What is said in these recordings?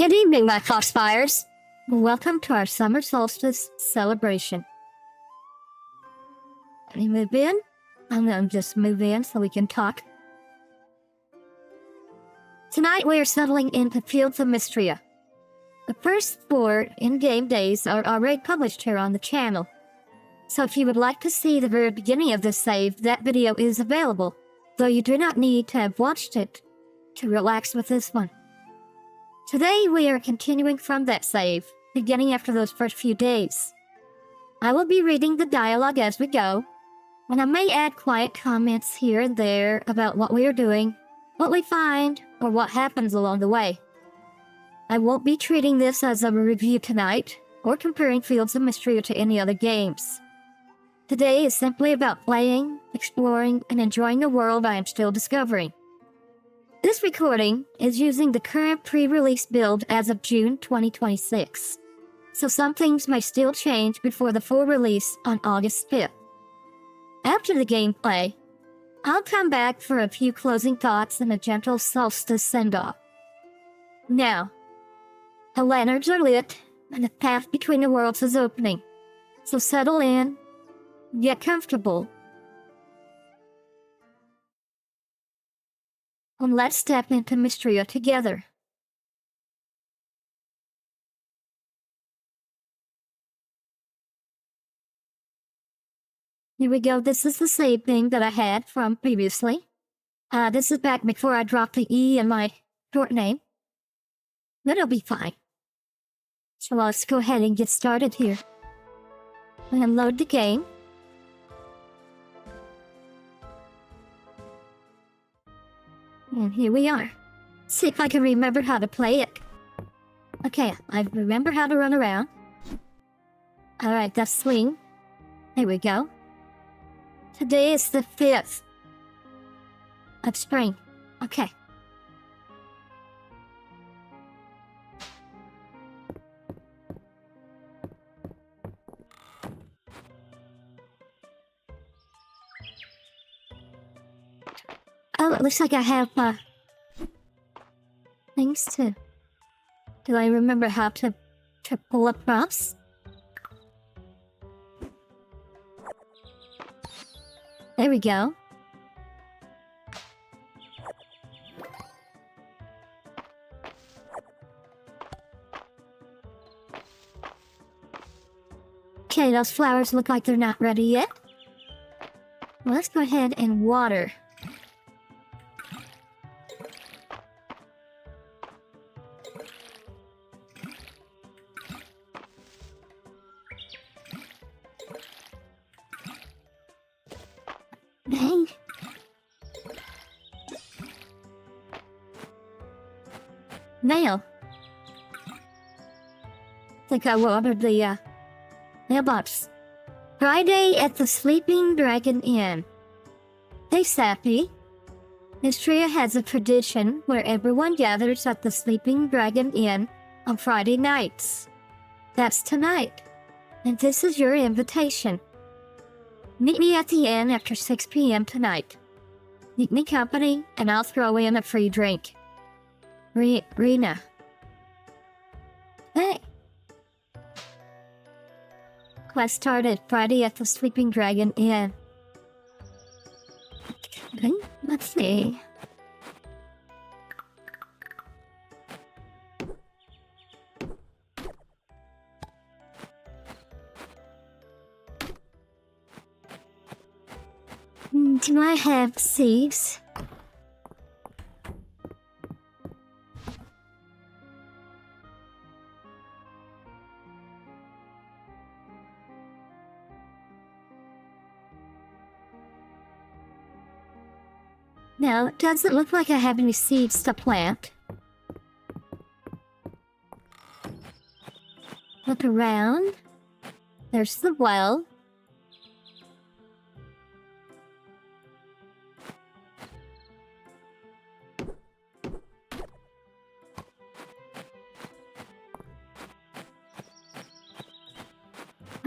Good evening, my Foxfires. Welcome to our summer solstice celebration. Let me move in. I'm gonna just move in so we can talk. Tonight we are settling into Fields of Mistria. The first 4 in-game days are already published here on the channel. So if you would like to see the very beginning of this save, that video is available, though you do not need to have watched it to relax with this one. Today we are continuing from that save, beginning after those first few days. I will be reading the dialogue as we go, and I may add quiet comments here and there about what we are doing, what we find, or what happens along the way. I won't be treating this as a review tonight, or comparing Fields of Mistria to any other games. Today is simply about playing, exploring, and enjoying the world I am still discovering. This recording is using the current pre-release build as of June 2026, so some things may still change before the full release on August 5th. After the gameplay, I'll come back for a few closing thoughts and a gentle Solstice send-off. Now, the lanterns are lit, and the path between the worlds is opening, so settle in, get comfortable, and let's step into Mistria together. Here we go. This is the same thing that I had from previously. This is back before I dropped the E in my short name. But it'll be fine. So let's go ahead and get started here. And load the game. And here we are. See if I can remember how to play it. Okay, I remember how to run around. Alright, that's swing. There we go. Today is the 5th of spring. Okay. Oh, it looks like I have things to... Do I remember how to pull up props? There we go. Okay, those flowers look like they're not ready yet. Well, let's go ahead and water. Dang. Nail. I think I watered the mailbox. Friday at the Sleeping Dragon Inn. Hey, Saphi. Mistria has a tradition where everyone gathers at the Sleeping Dragon Inn on Friday nights. That's tonight. And this is your invitation. Meet me at the inn after 6 p.m. tonight. Keep me company, and I'll throw in a free drink. Rena. Hey. Quest started Friday at the Sleeping Dragon Inn. Okay, let's see. Do I have seeds? No, it doesn't look like I have any seeds to plant. Look around. There's the well.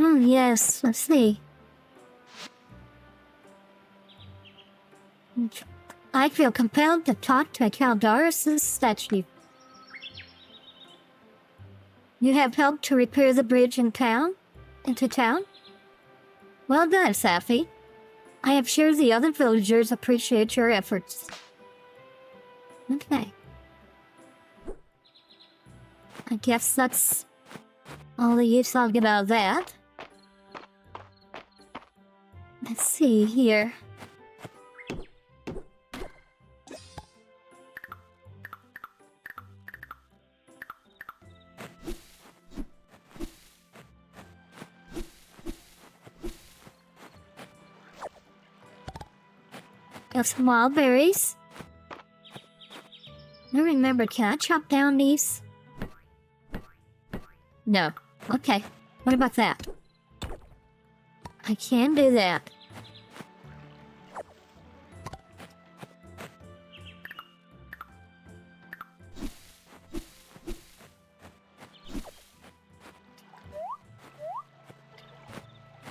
Oh, yes. Let's see. I feel compelled to talk to Caldarus' statue. You have helped to repair the bridge into town? Well done, Saphi. I am sure the other villagers appreciate your efforts. Okay. I guess that's all the use I'll get out of that. Let's see here. Got some wild berries. I remember, can I chop down these? No. Okay. What about that? I can do that.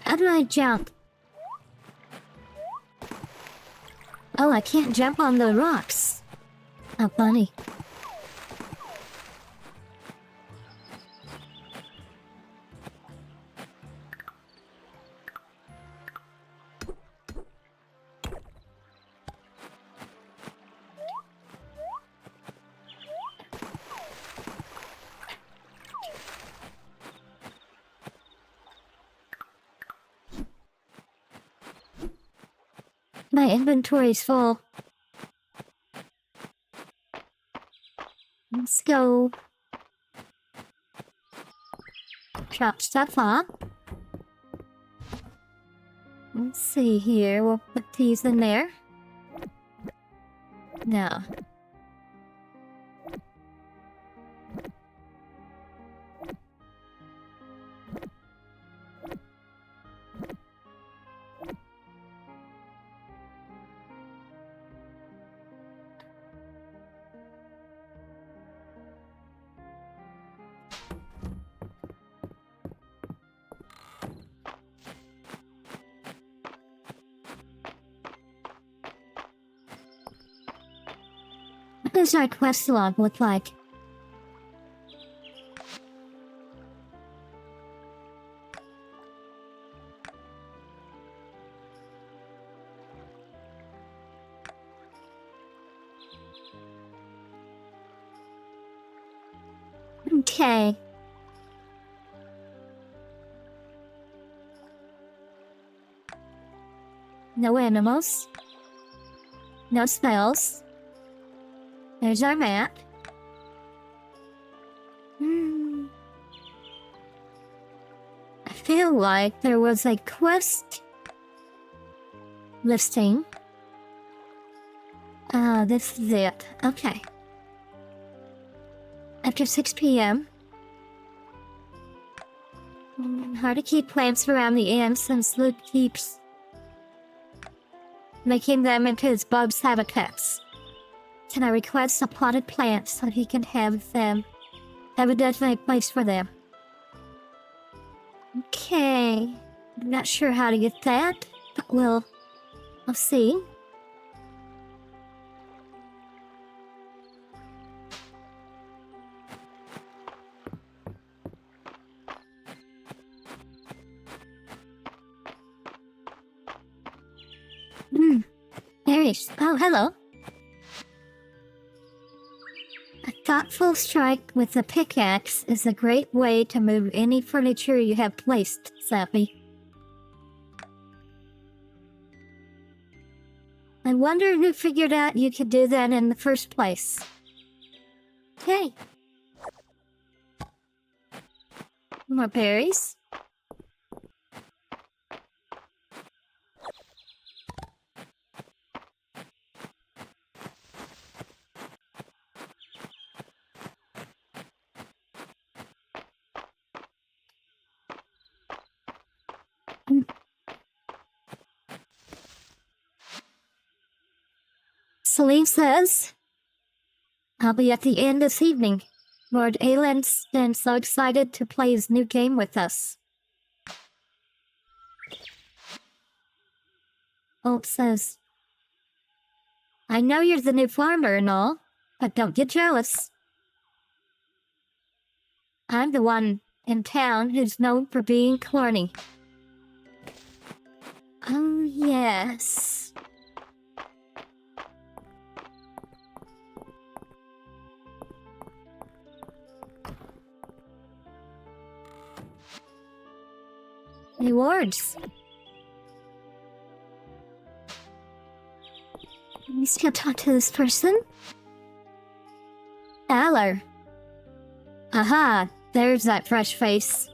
How do I jump? Oh, I can't jump on the rocks. How funny. My inventory's full. Let's go. Chop stuff up. Let's see here. We'll put these in there. No. What does our quest log look like? Okay. No animals. No spells. There's our map. I feel like there was a quest listing. This is it. Okay. After 6 p.m. Hard to keep plants around the ants since Luke keeps making them into his bugs' habitats. Can I request a potted plant so he can have them? Have a designated place for them. Okay. I'm not sure how to get that, but we'll see. Berries. Oh, hello. A thoughtful strike with a pickaxe is a great way to move any furniture you have placed, Saphi. I wonder who figured out you could do that in the first place. Okay. More berries. Celine says, I'll be at the inn this evening. Lord Aelin's been so excited to play his new game with us. Old says, I know you're the new farmer and all, but don't get jealous. I'm the one in town who's known for being corny. Oh, yes. Rewards. Let me still talk to this person. Aller. Aha, there's that fresh face.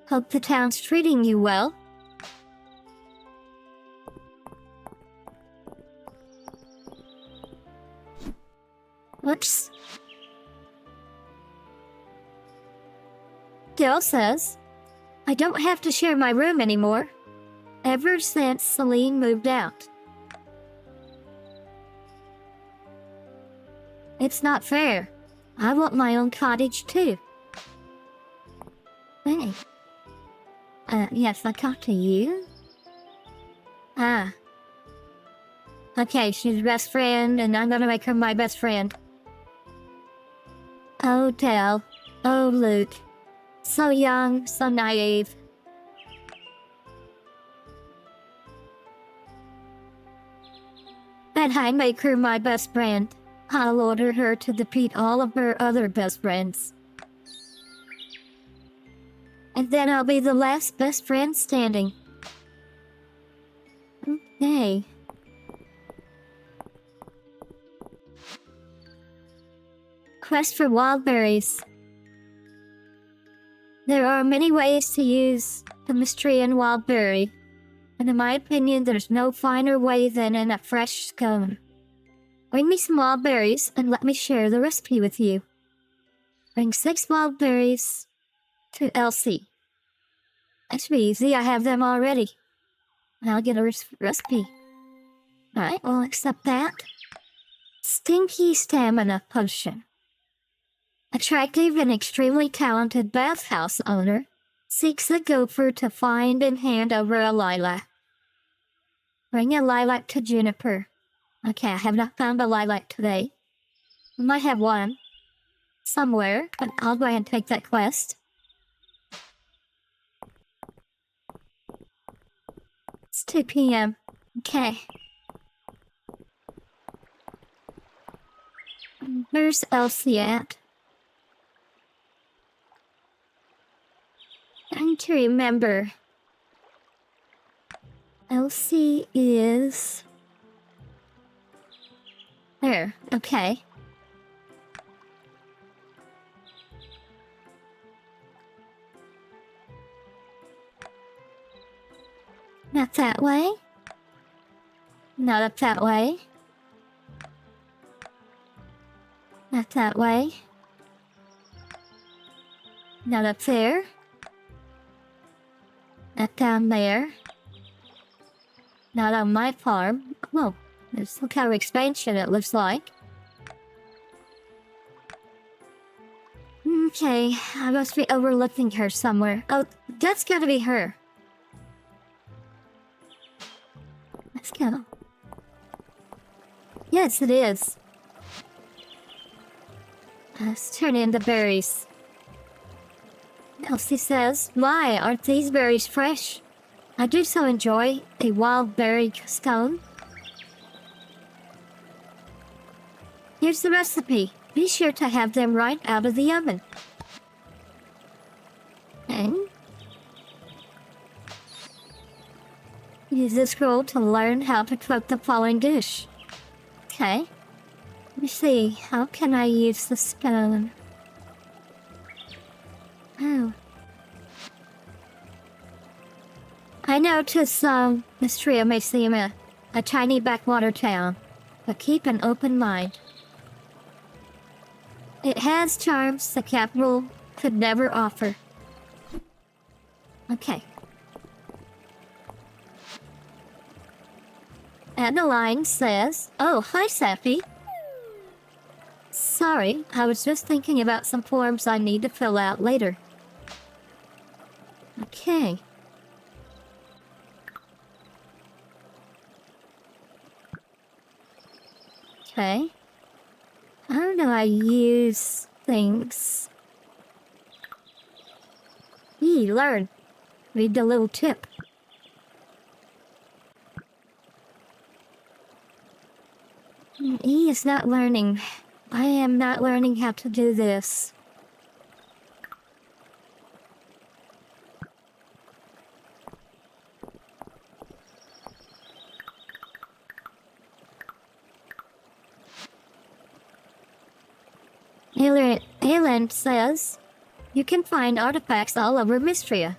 Hope the town's treating you well. Whoops. Gil says, I don't have to share my room anymore, ever since Celine moved out. It's not fair. I want my own cottage too. Hey. Yes, I talked to you. Ah. Okay, she's best friend, and I'm gonna make her my best friend. Oh, Del. Oh, Luke. So young, so naive. But I make her my best friend. I'll order her to defeat all of her other best friends. And then I'll be the last best friend standing. Okay. Quest for wild berries. There are many ways to use the Mistrian wild berry, and in my opinion, there's no finer way than in a fresh scone. Bring me some wild berries and let me share the recipe with you. Bring 6 wild berries to Elsie. That should be easy, I have them already. I'll get a recipe. Alright, we'll accept that. Stinky Stamina Potion. Attractive and extremely talented bathhouse owner seeks a gopher to find and hand over a lilac. Bring a lilac to Juniper. Okay, I have not found a lilac today. I might have one somewhere, but I'll go ahead and take that quest. It's 2 p.m. Okay. Where's Elsie at? Trying to remember. Elsie is... there, okay. Not that way. Not up that way. Not that way. Not up there. Not down there. Not on my farm. Oh, there's some kind of expansion it looks like. Okay, I must be overlooking her somewhere. Oh, that's gotta be her. Let's go. Yes, it is. Let's turn into berries. Elsie says, why aren't these berries fresh? I do so enjoy a wild berry scone. Here's the recipe. Be sure to have them right out of the oven. And use the scroll to learn how to cook the following dish. Okay. Let me see. How can I use the stone? Oh. I notice Mistria may seem a tiny backwater town, but keep an open mind. It has charms the capital could never offer. Okay. Adeline says, oh, hi, Saphi. Sorry, I was just thinking about some forms I need to fill out later. Okay. Okay. How do I use things? Learn. Read the little tip. E is not learning. I am not learning how to do this. Alan says, you can find artifacts all over Mistria.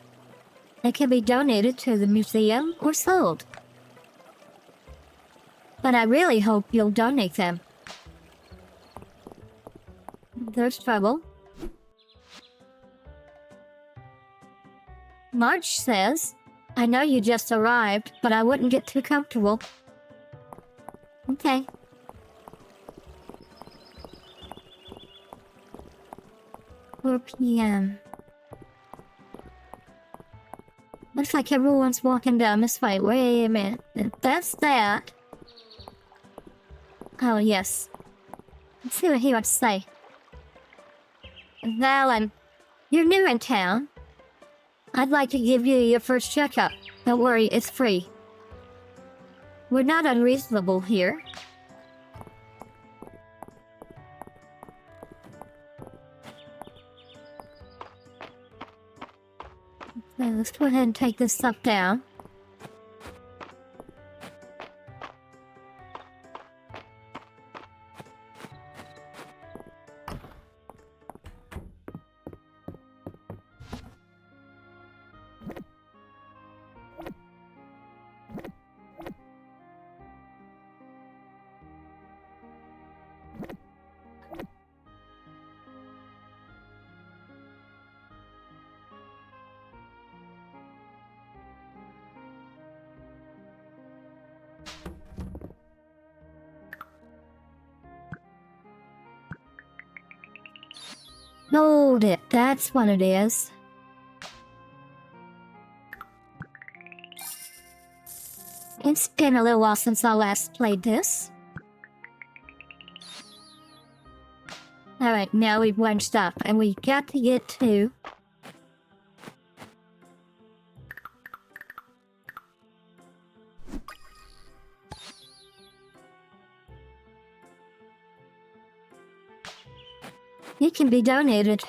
They can be donated to the museum or sold. But I really hope you'll donate them. There's trouble. March says, I know you just arrived, but I wouldn't get too comfortable. Okay. Four p.m. Looks like everyone's walking down this way. Wait a minute. If that's that. Oh, yes. Let's see what he wants to say. Valen, you're new in town. I'd like to give you your first checkup. Don't worry, it's free. We're not unreasonable here. Okay, let's go ahead and take this stuff down. Hold it, that's what it is. It's been a little while since I last played this. Alright, now we've bunched up, and we got to get to... It can be donated.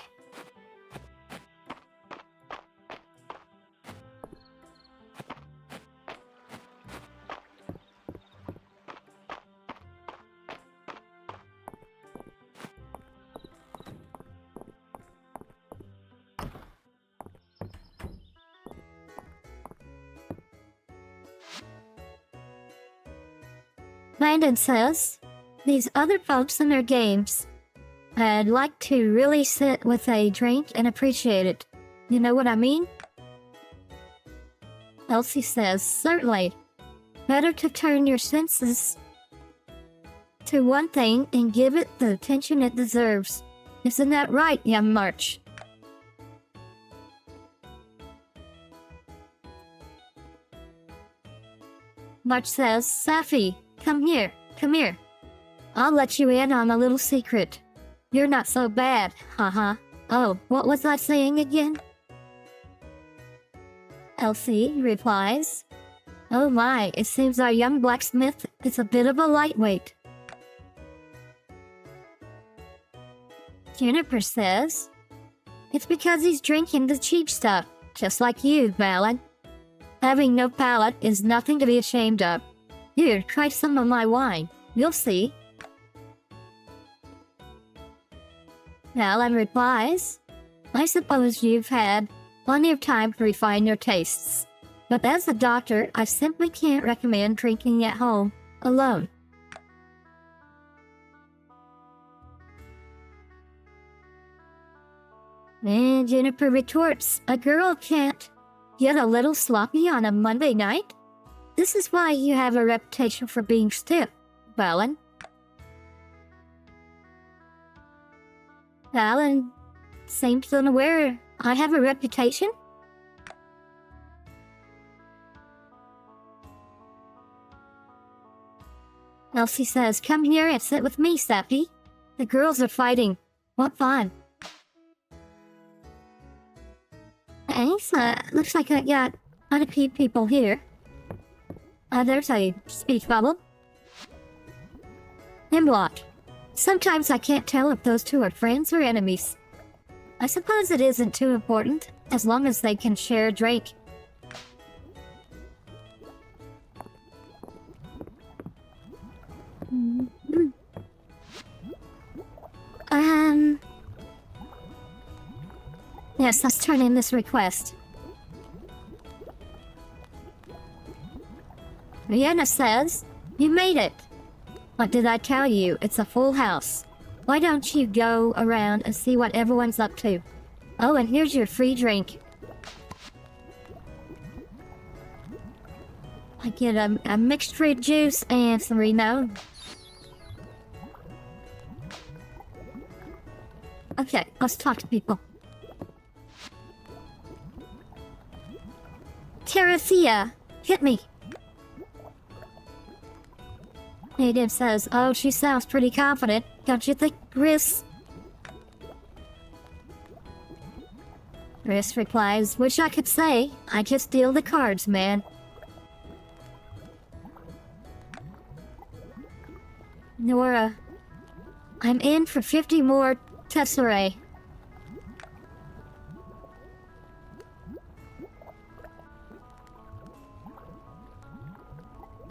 Landon says, these other folks in their games, I'd like to really sit with a drink and appreciate it. You know what I mean? Elsie says, certainly. Better to turn your senses to one thing and give it the attention it deserves. Isn't that right, young March? March says, Saphi, come here, come here. I'll let you in on a little secret. You're not so bad, haha. Oh, what was I saying again? Elsie replies, oh my, it seems our young blacksmith is a bit of a lightweight. Juniper says, it's because he's drinking the cheap stuff, just like you, Valen. Having no palate is nothing to be ashamed of. Here, try some of my wine. You'll see. Valen replies, I suppose you've had plenty of time to refine your tastes. But as a doctor, I simply can't recommend drinking at home alone. And Juniper retorts, a girl can't get a little sloppy on a Monday night? This is why you have a reputation for being stiff, Valen. Valen seems unaware I have a reputation. Elsie says, come here and sit with me, Saphi. The girls are fighting. What fun. Thanks. Looks like I got quite a few people here. There's a speech bubble. Hemlock. Sometimes I can't tell if those two are friends or enemies. I suppose it isn't too important, as long as they can share a drink. Yes, let's turn in this request. Vienna says, you made it. What did I tell you? It's a full house. Why don't you go around and see what everyone's up to? Oh, and here's your free drink. I get a mixed fruit juice and some Reno. Okay, let's talk to people. Terracia, hit me. Native says, oh, she sounds pretty confident. Don't you think, Riss? Riss replies, wish I could say. I just deal the cards, man. Nora, I'm in for 50 more tesserae.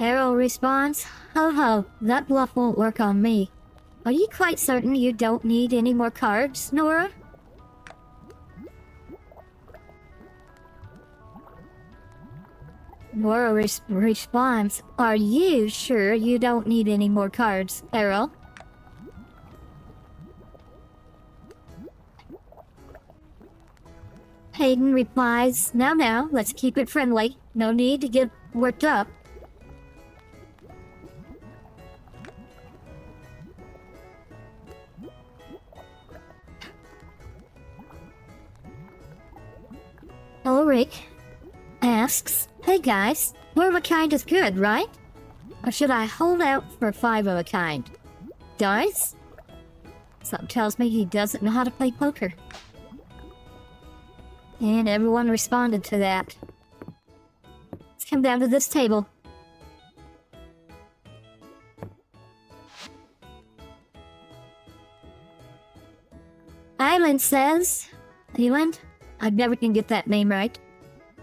Errol responds, ho ho, that bluff won't work on me. Are you quite certain you don't need any more cards, Nora? Nora responds, are you sure you don't need any more cards, Errol? Hayden replies, now, let's keep it friendly. No need to get worked up. Ulrich asks, hey guys, four of a kind is good, right? Or should I hold out for five of a kind? Guys? Something tells me he doesn't know how to play poker. And everyone responded to that. Let's come down to this table. Island says, Island? I never can get that name right.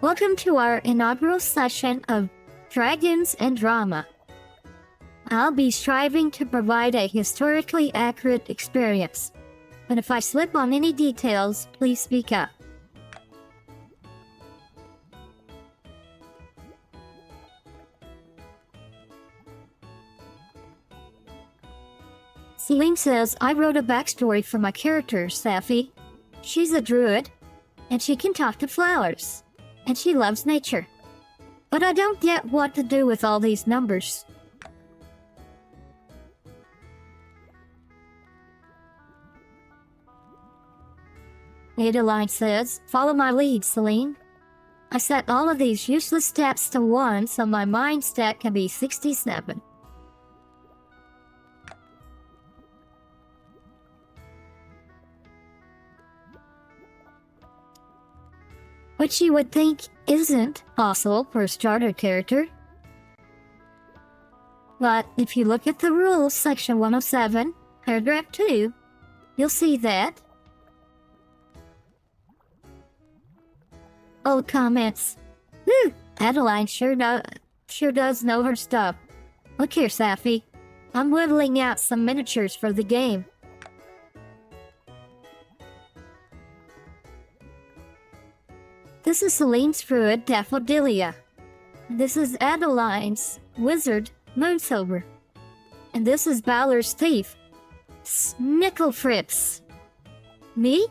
Welcome to our inaugural session of Dragons and Drama. I'll be striving to provide a historically accurate experience, but if I slip on any details, please speak up. Celine says, I wrote a backstory for my character, Saphi. She's a druid, and she can talk to flowers, and she loves nature. But I don't get what to do with all these numbers. Adeline says, follow my lead, Celine. I set all of these useless stats to 1, so my mind stat can be 67. Which you would think isn't possible for a starter character. But if you look at the rules, section 107, paragraph 2, you'll see that. Old comments. Whew, Adeline sure does know her stuff. Look here, Saphi. I'm whittling out some miniatures for the game. This is Celine's Druid, Daffodilia. This is Adeline's Wizard, Moonsilver. And this is Balor's Thief, Snicklefritz. Me?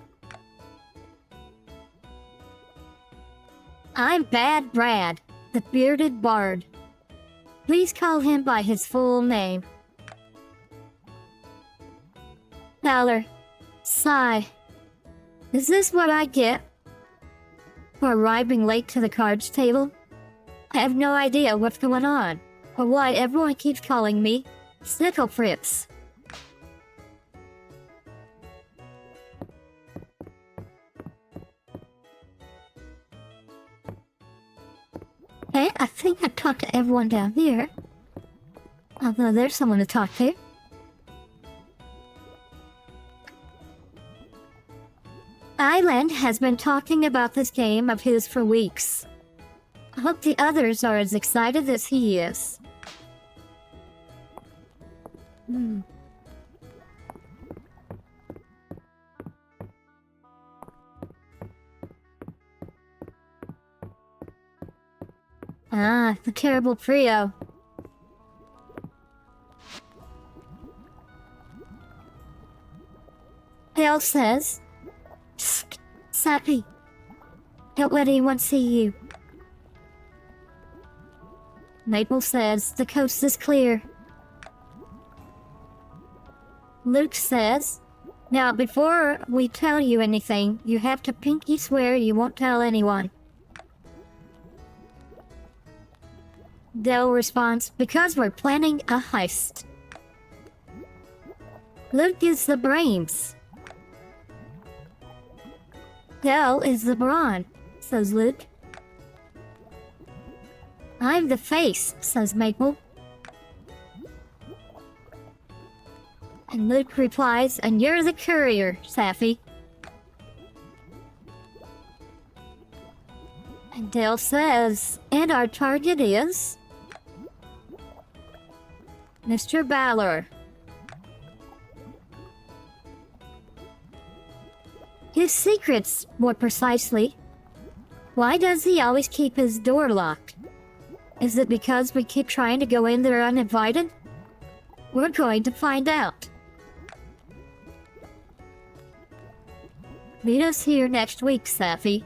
I'm Bad Brad, the Bearded Bard. Please call him by his full name. Balor, sigh. Is this what I get for arriving late to the cards table? I have no idea what's going on, or why everyone keeps calling me Snicklefritz. I think I've talked to everyone down here. Although there's someone to talk to. Island has been talking about this game of his for weeks. I hope the others are as excited as he is. Ah, the terrible trio. Hale says, "Psst, Saphi, don't let anyone see you." Maple says, "The coast is clear." Luke says, "Now before we tell you anything, you have to pinky swear you won't tell anyone." Dell responds, "Because we're planning a heist." Luke is the brains. Dell is the brawn, says Luke. "I'm the face," says Maple. And Luke replies, "And you're the courier, Saphi." And Dale says, "And our target is Mr. Balor." His secrets, more precisely. Why does he always keep his door locked? Is it because we keep trying to go in there uninvited? We're going to find out. Meet us here next week, Saphi.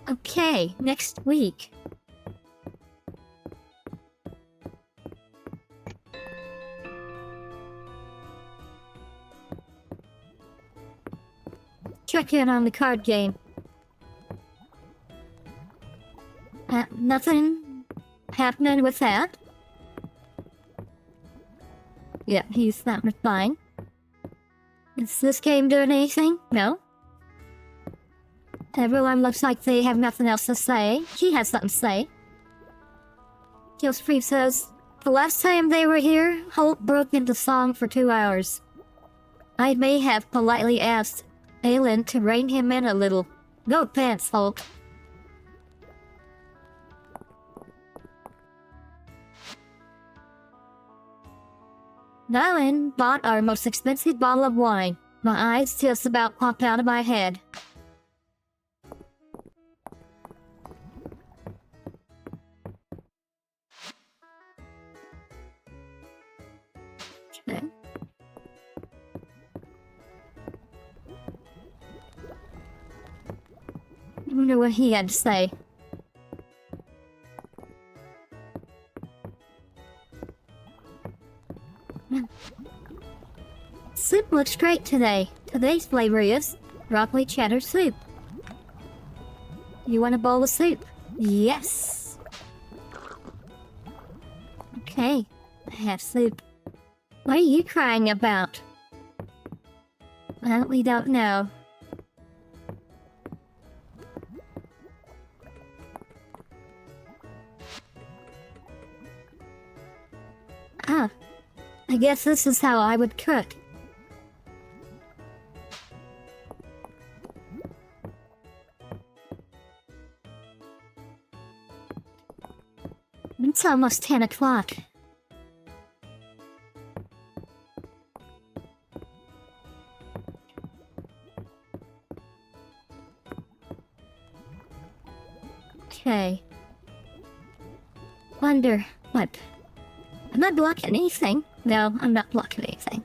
Okay, next week. Check in on the card game. Nothing happening with that? Yeah, he's not replying. Is this game doing anything? No? Everyone looks like they have nothing else to say. He has something to say. Killspree says, "The last time they were here, Holt broke into song for 2 hours. I may have politely asked Aelin to rein him in a little. Go pants, Holt." Nylan bought our most expensive bottle of wine. My eyes just about popped out of my head. Okay. I wonder what he had to say. Soup looks great today. Today's flavor is broccoli cheddar soup. You want a bowl of soup? Yes. Okay, I have soup. What are you crying about? Well, we don't know. Ah, I guess this is how I would cook. It's almost 10 o'clock. Okay. Wonder what? Am I blocking anything? No, I'm not blocking anything.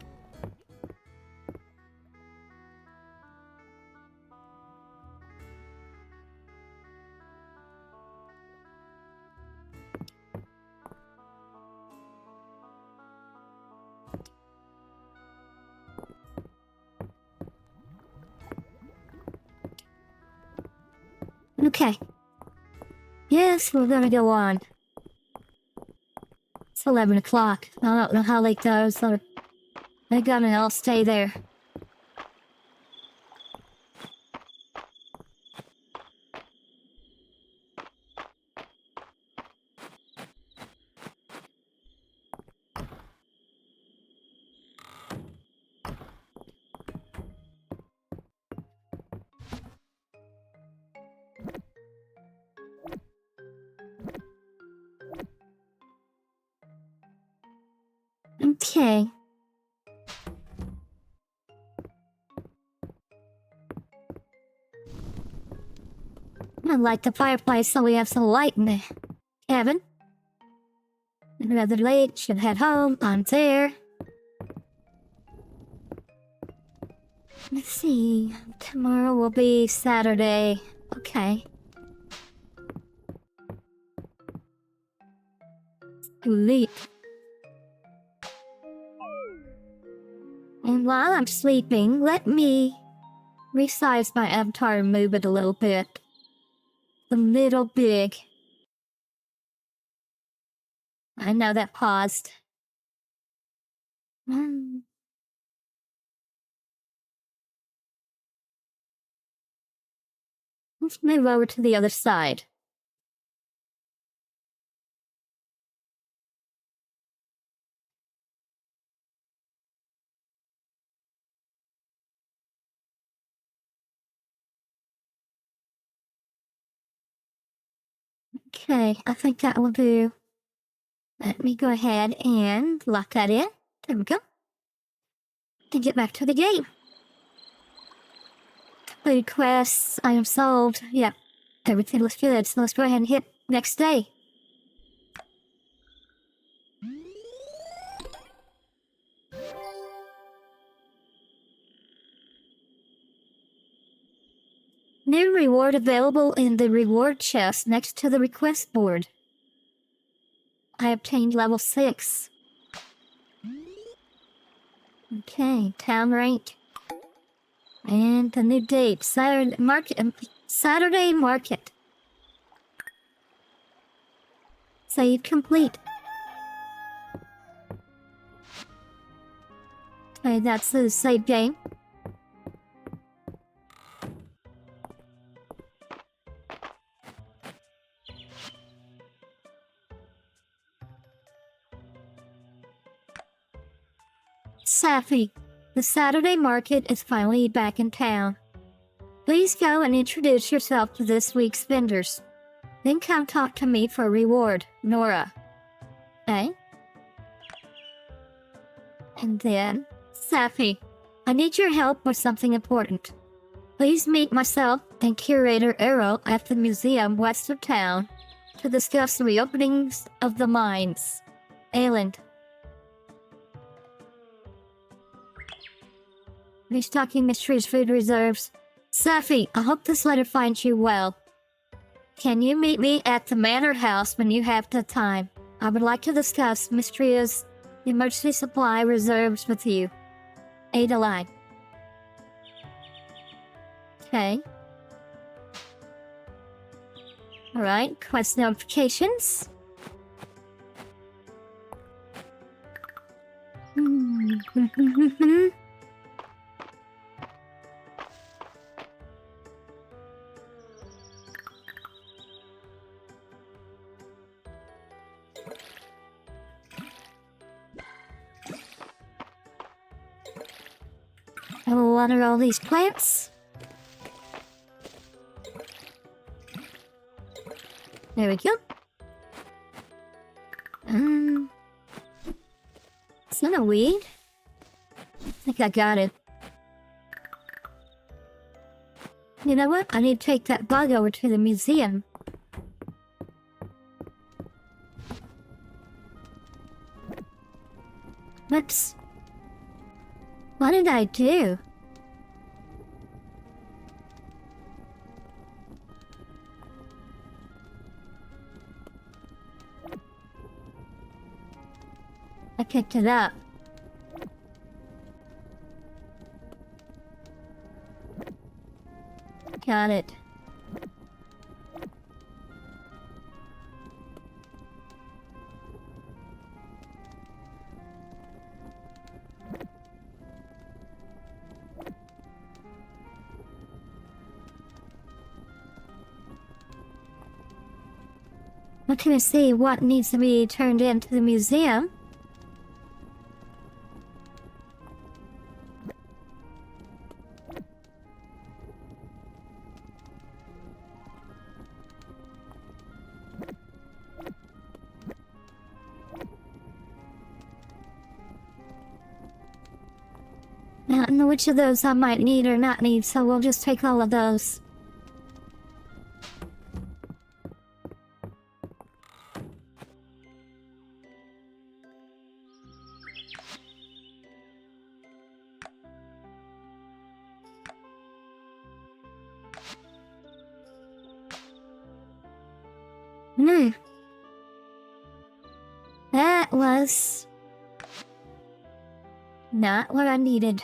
Okay. Yes, we're gonna go on. It's 11 o'clock. I don't know how late those are. They're gonna all stay there. Okay. I light the fireplace so we have some light in the cabin. Rather late, should head home. I'm there. Let's see. Tomorrow will be Saturday. Okay. Sleep. And while I'm sleeping, let me resize my avatar and move it a little bit. A little big. I know that paused. Let's move over to the other side. Okay, I think that will do. Let me go ahead and lock that in. There we go. And get back to the game. Food quests, I am solved. Yep, everything looks good, so let's go ahead and hit next day. New reward available in the reward chest next to the request board. I obtained level 6. Okay, town rank. And the new date, Saturday market. Save complete. Okay, that's the save game. Saphi, the Saturday market is finally back in town. Please go and introduce yourself to this week's vendors. Then come talk to me for a reward, Nora. Okay? And then, Saphi, I need your help with something important. Please meet myself and curator Arrow at the museum west of town to discuss the reopenings of the mines. Ayland. Restocking Mistria's food reserves. Saphi, I hope this letter finds you well. Can you meet me at the manor house when you have the time? I would like to discuss Mistria's emergency supply reserves with you. Adeline. Okay. Alright, quest notifications. I will water all these plants. There we go. Is that a weed? I think I got it. You know what? I need to take that bug over to the museum. Whoops. What did I do? I picked it up. Got it. I'm gonna see what needs to be turned into the museum. know which of those I might need or not need, so we'll just take all of those. That was not what I needed.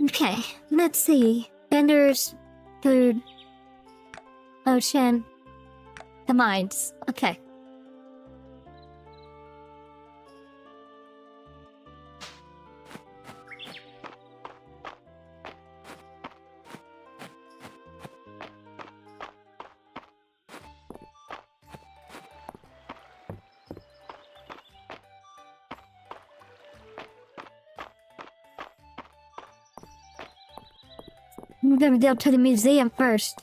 Okay, let's see. Bender's food, ocean, the mines. Okay. I'm gonna go to the museum first.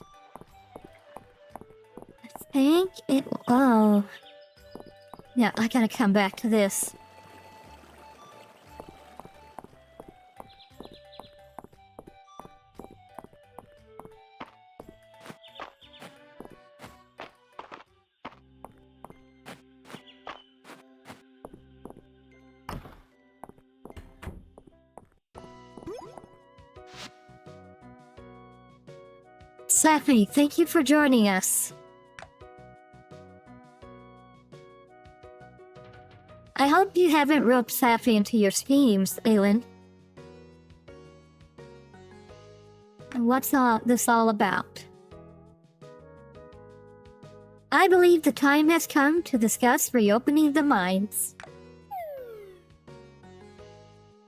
I think it... Oh. Yeah, I gotta come back to this. Saphi, thank you for joining us. I hope you haven't roped Saphi into your schemes, Aelin. And what's this all about? I believe the time has come to discuss reopening the mines.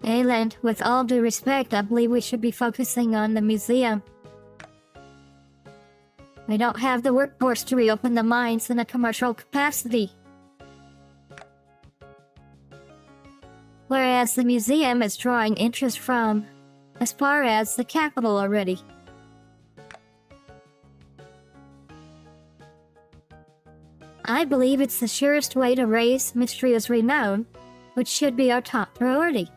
Aelin, with all due respect, I believe we should be focusing on the museum. We don't have the workforce to reopen the mines in a commercial capacity. Whereas the museum is drawing interest from as far as the capital already. I believe it's the surest way to raise Mistria's renown, which should be our top priority.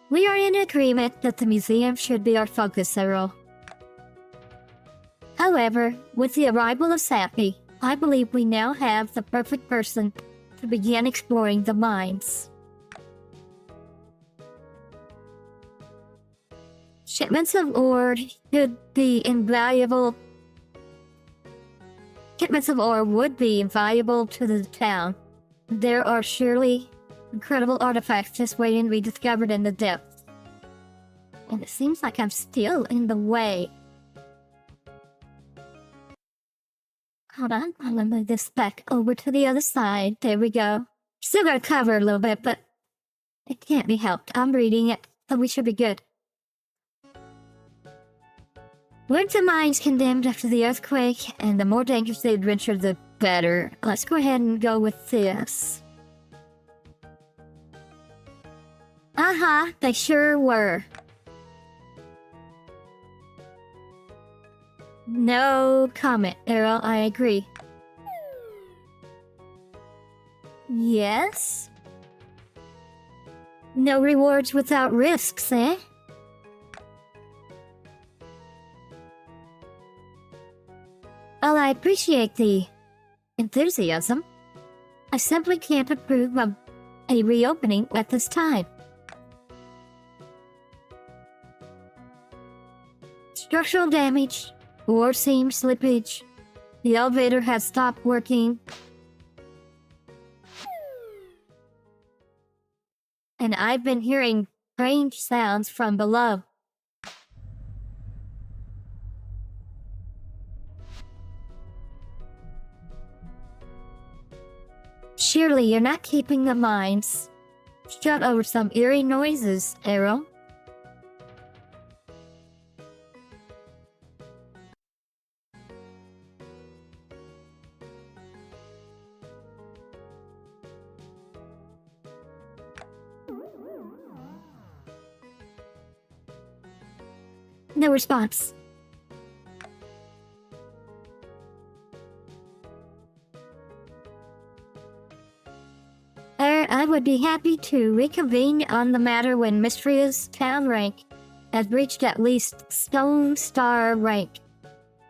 We are in agreement that the museum should be our focus, Errol. However, with the arrival of Saphi, I believe we now have the perfect person to begin exploring the mines. Shipments of ore should be invaluable. Shipments of ore would be invaluable to the town. There are surely incredible artifacts just waiting to be discovered in the depths. And it seems like I'm still in the way. Hold on, I'm gonna move this back over to the other side. There we go. Still gotta cover a little bit, but it can't be helped. I'm reading it, so we should be good. Weren't the mines condemned after the earthquake? And the more dangerous the adventure, the better. Let's go ahead and go with this. They sure were. No comment, Errol, I agree. Yes? No rewards without risks, eh? Well, I appreciate the enthusiasm. I simply can't approve of a reopening at this time. Structural damage, ore seam slippage, the elevator has stopped working, and I've been hearing strange sounds from below. Surely you're not keeping the mines shut over some eerie noises, Errol. No response. I would be happy to reconvene on the matter when Mistria's town rank has reached at least Stone Star rank,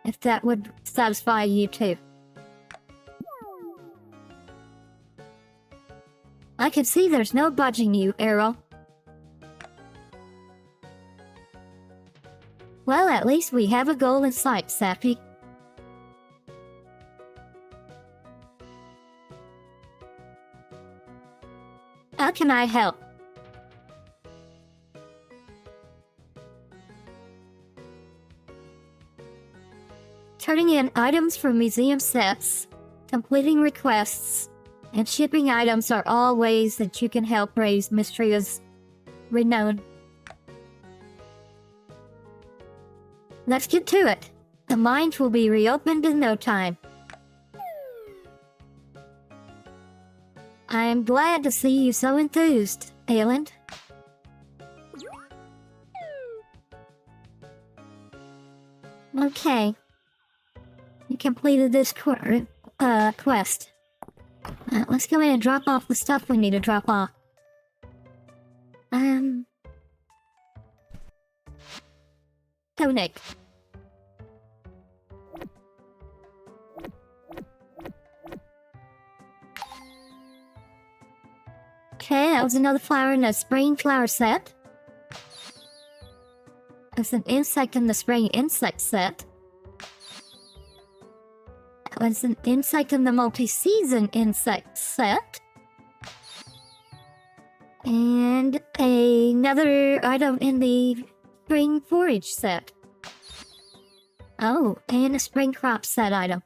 if that would satisfy you too. I can see there's no budging you, Arrow. Well, at least we have a goal in sight, Saphi. How can I help? Turning in items for museum sets, completing requests, and shipping items are all ways that you can help raise Mistria's renown. Let's get to it. The mines will be reopened in no time. I am glad to see you so enthused, Ayland. Okay. You completed this quest. Let's go in and drop off the stuff we need to drop off. Tonic. Okay, that was another flower in the spring flower set. There's an insect in the spring insect set. That was an insect in the multi-season insect set. And another item in the spring forage set. Oh, and a spring crop set item.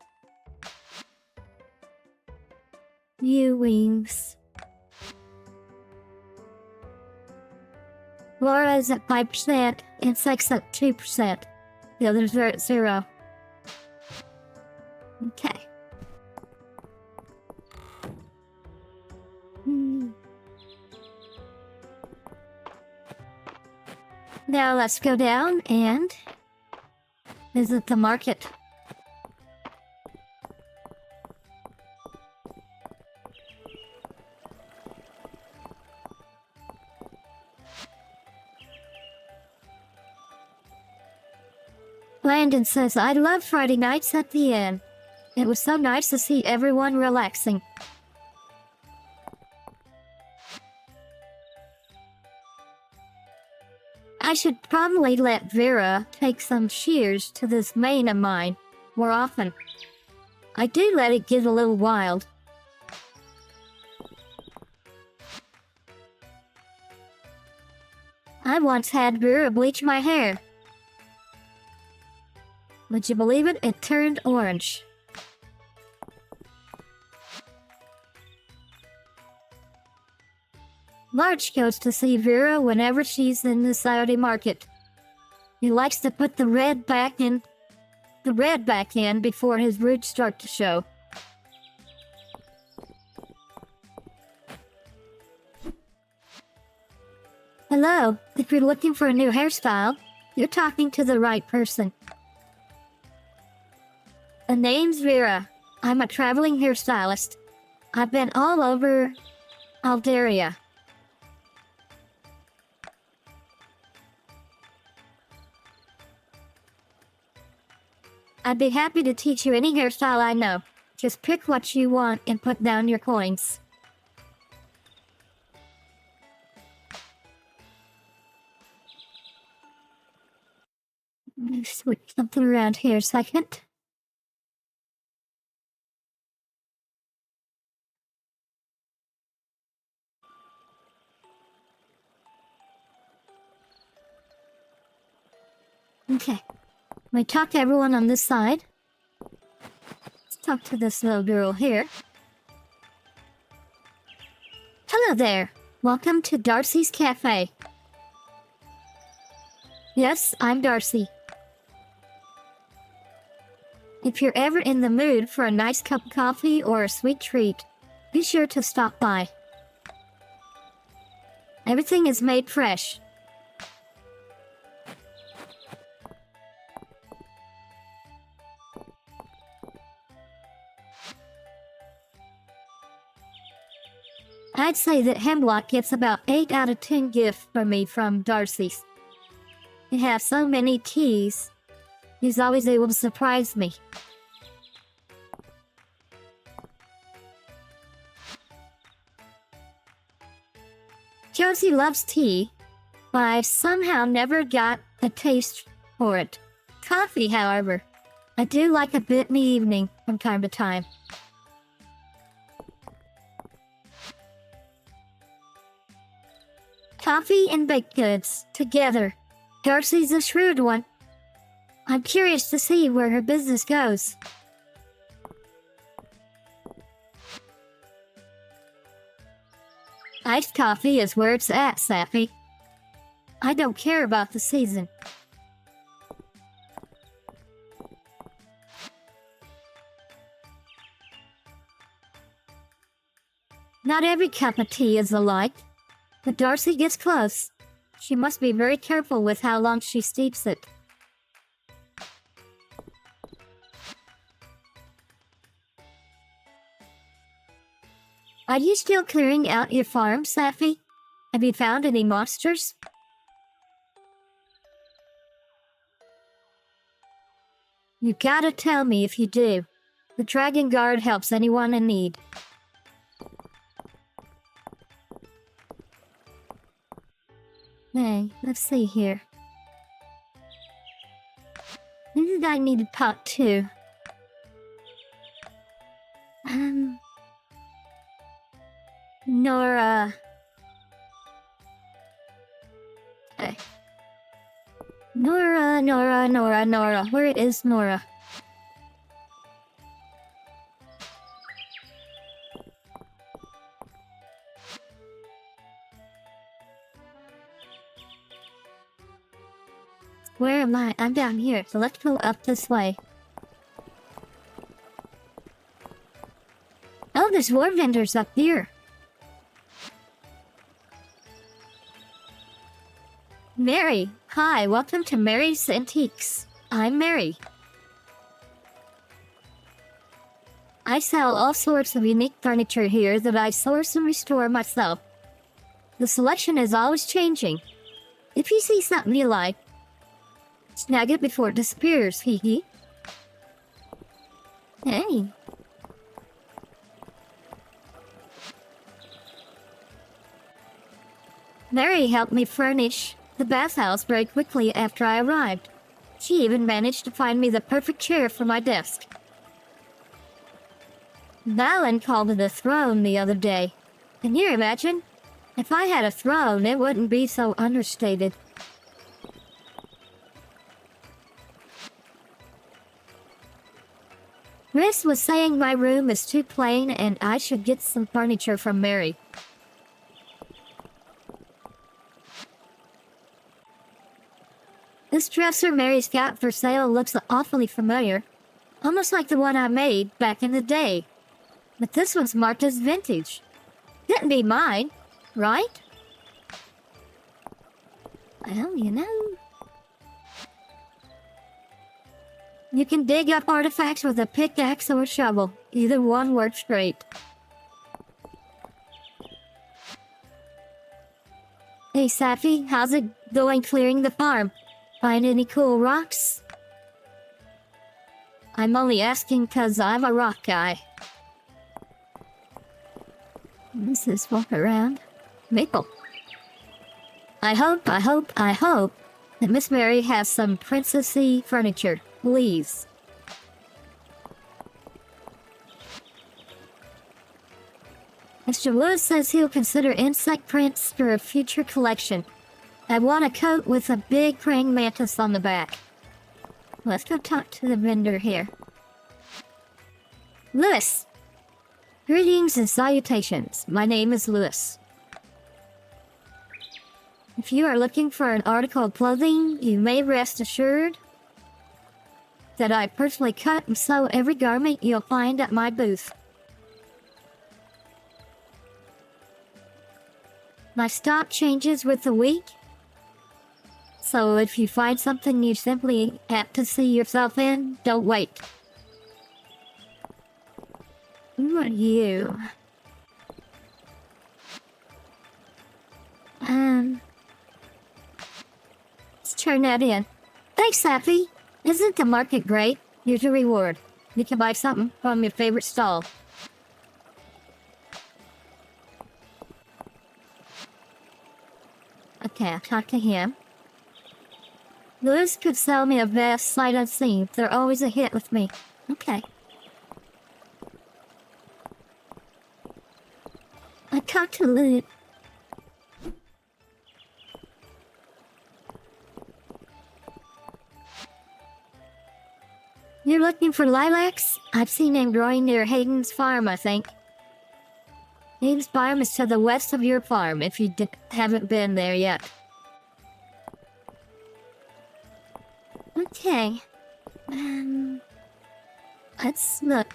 New wings. Laura's at 5%, insects at 2%. The others are at 0. Okay. Now let's go down and visit the market. Landon says, I love Friday nights at the inn. It was so nice to see everyone relaxing. I should probably let Vera take some shears to this mane of mine more often. I do let it get a little wild. I once had Vera bleach my hair. Would you believe it? It turned orange. March goes to see Vera whenever she's in the Saturday market. He likes to put the red back in before his roots start to show. Hello, if you're looking for a new hairstyle, you're talking to the right person. The name's Vera. I'm a traveling hairstylist. I've been all over Aldaria. I'd be happy to teach you any hairstyle I know. Just pick what you want and put down your coins. Let me switch something around here a second. Okay. We talk to everyone on this side. Let's talk to this little girl here. Hello there. Welcome to Darcy's Cafe. Yes, I'm Darcy. If you're ever in the mood for a nice cup of coffee or a sweet treat, be sure to stop by. Everything is made fresh. I'd say that Hemlock gets about 8 out of 10 gifts from me from Darcy's. He has so many keys. He's always able to surprise me. Josie loves tea, but I've somehow never got a taste for it. Coffee, however, I do like a bit in the evening from time to time. Coffee and baked goods, together. Darcy's a shrewd one. I'm curious to see where her business goes. Iced coffee is where it's at, Saphi. I don't care about the season. Not every cup of tea is alike, but Darcy gets close. She must be very careful with how long she steeps it. Are you still clearing out your farm, Saphi? Have you found any monsters? You gotta tell me if you do. The Dragon Guard helps anyone in need. Hey, let's see here. Maybe I need a pot too. Nora. Hey. Nora. Where is Nora? Where am I? I'm down here, so let's go up this way. Oh, there's more vendors up here. Mary, hi, welcome to Mary's Antiques. I'm Mary. I sell all sorts of unique furniture here that I source and restore myself. The selection is always changing. If you see something you like, snag it before it disappears, hee hee. Hey. Mary helped me furnish the bathhouse very quickly after I arrived. She even managed to find me the perfect chair for my desk. Valen called it a throne the other day. Can you imagine? If I had a throne, it wouldn't be so understated. Chris was saying my room is too plain and I should get some furniture from Mary. This dresser Mary's got for sale looks awfully familiar. Almost like the one I made back in the day. But this one's marked as vintage. Couldn't be mine, right? Well, you know. You can dig up artifacts with a pickaxe or a shovel. Either one works great. Hey, Saphi, how's it going clearing the farm? Find any cool rocks? I'm only asking 'cause I'm a rock guy. This is walk around. Maple. I hope that Miss Mary has some princessy furniture. Please. Mr. Lewis says he'll consider insect prints for a future collection. I want a coat with a big praying mantis on the back. Let's go talk to the vendor here. Lewis! Greetings and salutations. My name is Lewis. If you are looking for an article of clothing, you may rest assured that I personally cut and sew every garment you'll find at my booth. My stock changes with the week, so if you find something you simply have to see yourself in, don't wait. Who are you? turn that in. Thanks, Saphi. Isn't the market great? Here's your reward. You can buy something from your favorite stall. Okay, I'll talk to him. Lewis could sell me a vast sight unseen. They're always a hit with me. Okay. I talked to Lewis. You're looking for lilacs? I've seen them growing near Hayden's farm, I think. Hayden's farm is to the west of your farm, if you haven't been there yet. Okay. Let's look.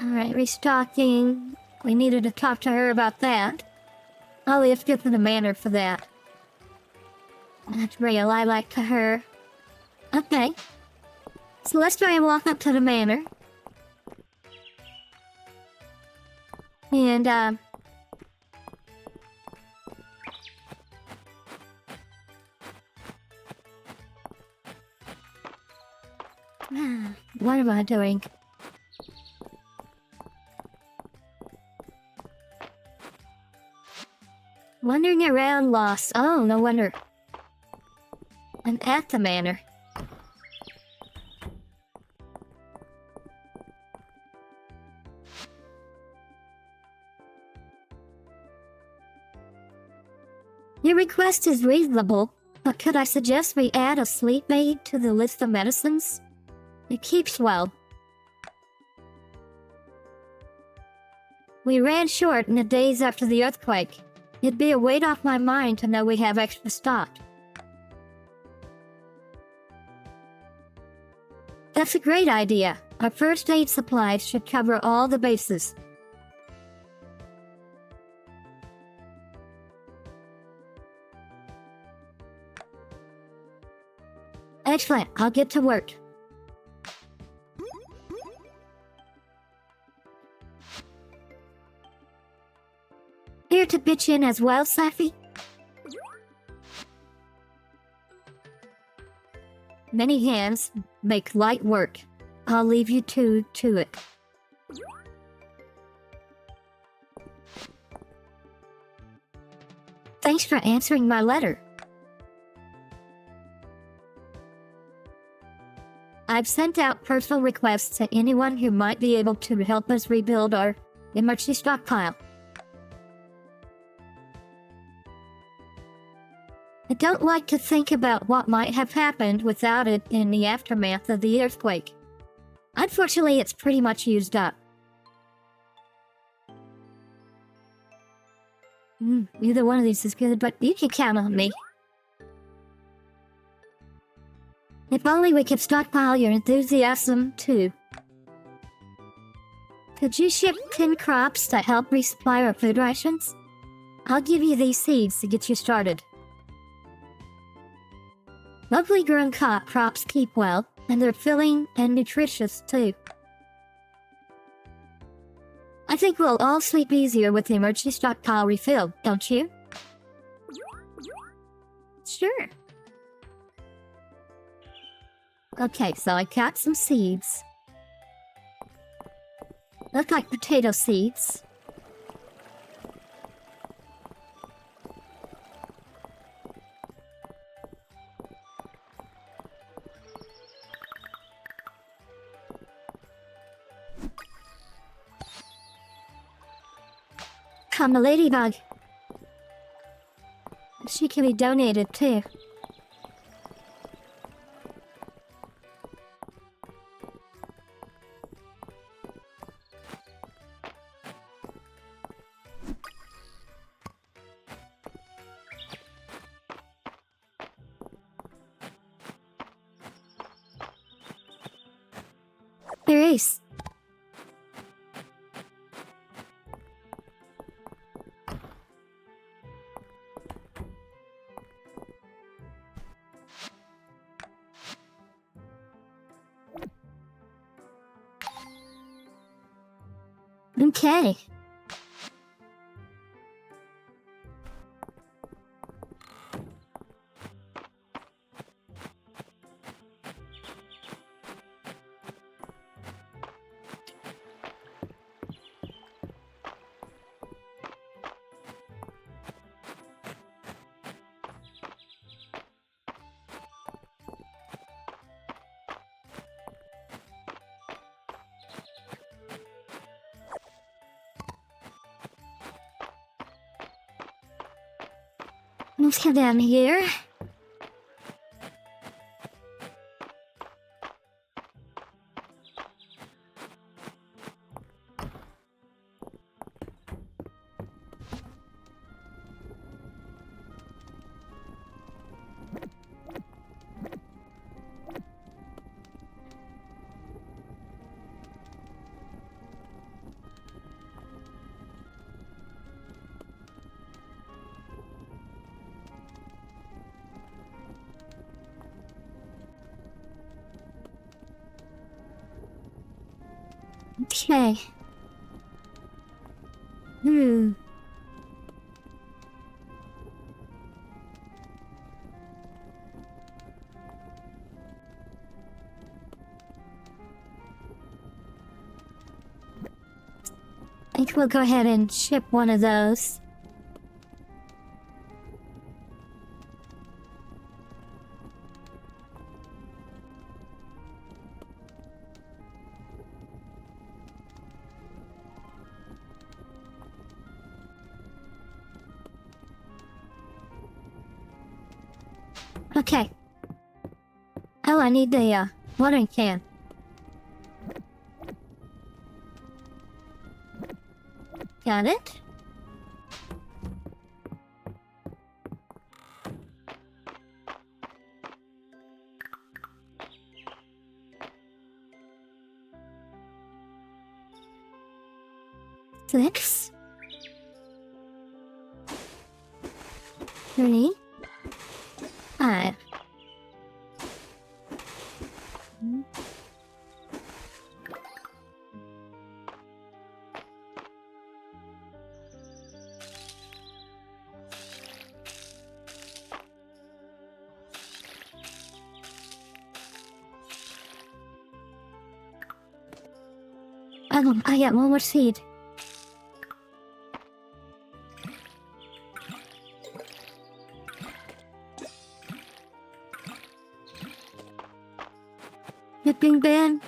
Alright, restocking. We needed to talk to her about that. I'll leave to the manor for that. I have to bring a lilac to her. Okay. So let's try and walk up to the manor. And, what am I doing? Wandering around lost. Oh, no wonder. I'm at the manor. Your request is reasonable, but could I suggest we add a sleep aid to the list of medicines? It keeps well. We ran short in the days after the earthquake. It'd be a weight off my mind to know we have extra stock. That's a great idea. Our first aid supplies should cover all the bases. Excellent. I'll get to work. Here to pitch in as well, Saphi? Many hands make light work. I'll leave you two to it. Thanks for answering my letter. I've sent out personal requests to anyone who might be able to help us rebuild our emergency stockpile. I don't like to think about what might have happened without it in the aftermath of the earthquake. Unfortunately, it's pretty much used up. Neither one of these is good, but you can count on me. If only we could stockpile your enthusiasm, too. Could you ship 10 crops to help resupply our food rations? I'll give you these seeds to get you started. Locally grown crops keep well, and they're filling and nutritious, too. I think we'll all sleep easier with the emergency stockpile refilled, don't you? Sure. Okay, so I got some seeds. Look like potato seeds. Come a ladybug. She can be donated too. There is. Okay. Let's head down here. Okay. I think we'll go ahead and ship one of those. Okay. Oh, I need the watering can. Got it. Six. 3. 5. Oh, I got one more seed. Shipping bin.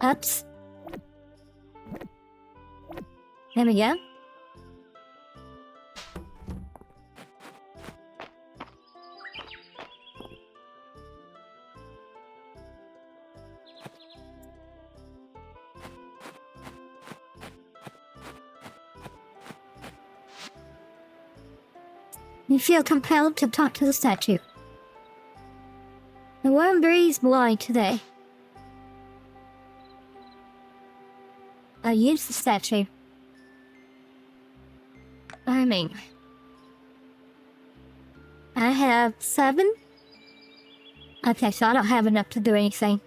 Ups. There we go. You feel compelled to talk to the statue. The warm breeze blowing today. I'll use the statue. Farming. I have 7. Okay, so I don't have enough to do anything.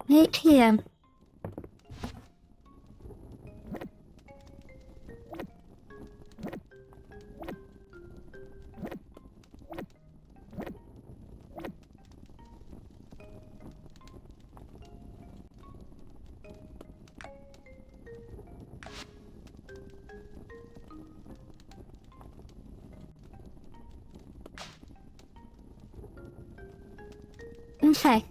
ATM. Okay.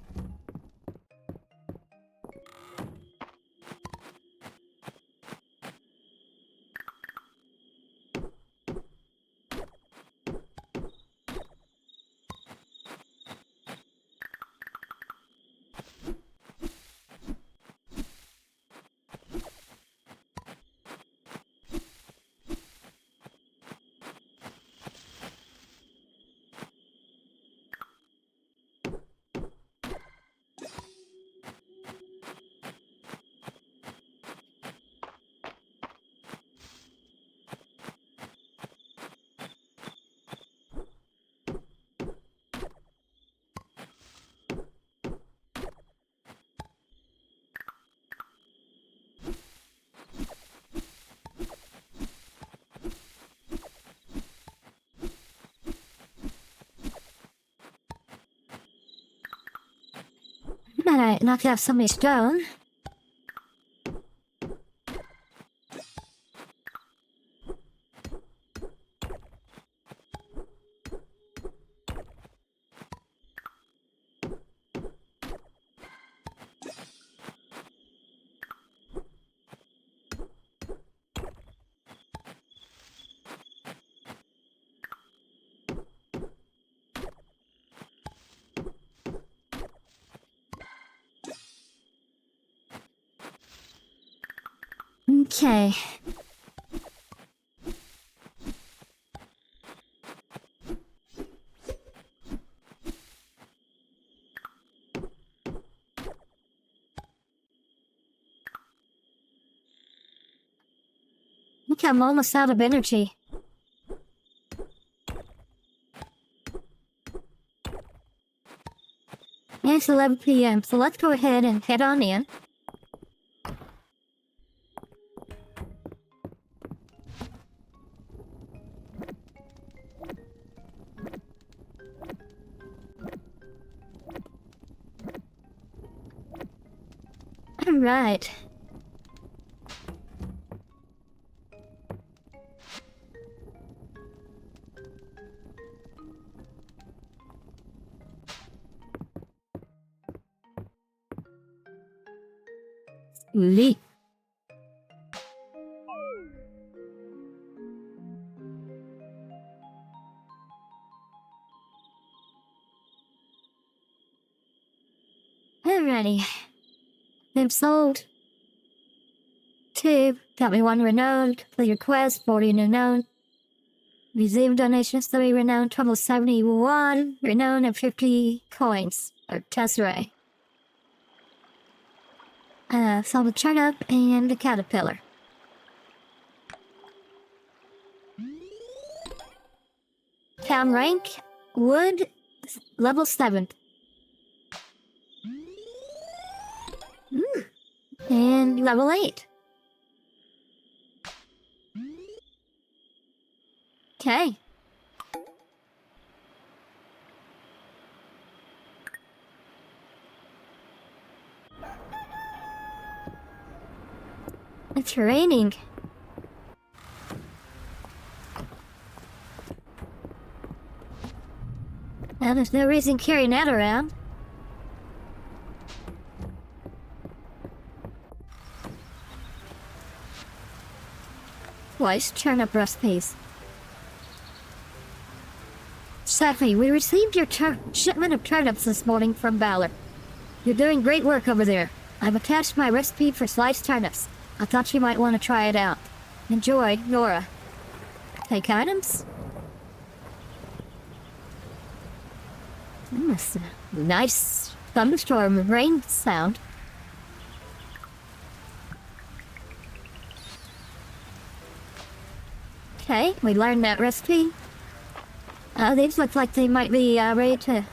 Alright, knock out some of these stone. Okay. Look, I'm almost out of energy. It's 11 p.m., so let's go ahead and head on in. Alright. Lee. Alrighty. They've sold 2. Got me 1 renowned. Complete your quest, 40 renowned. Museum donations, 3 renowned. Total 71 renowned and 50 coins. Or tesserae. Sold a turnip and a caterpillar. Town rank, wood, level 7. And level 8. Okay. It's raining. Well, there's no reason carrying that around. Twice turnip recipes. Saphi, we received your shipment of turnips this morning from Valor. You're doing great work over there. I've attached my recipe for sliced turnips. I thought you might want to try it out. Enjoy, Nora. Take items? That's a nice thunderstorm rain sound. Okay, we learned that recipe. These look like they might be ready to...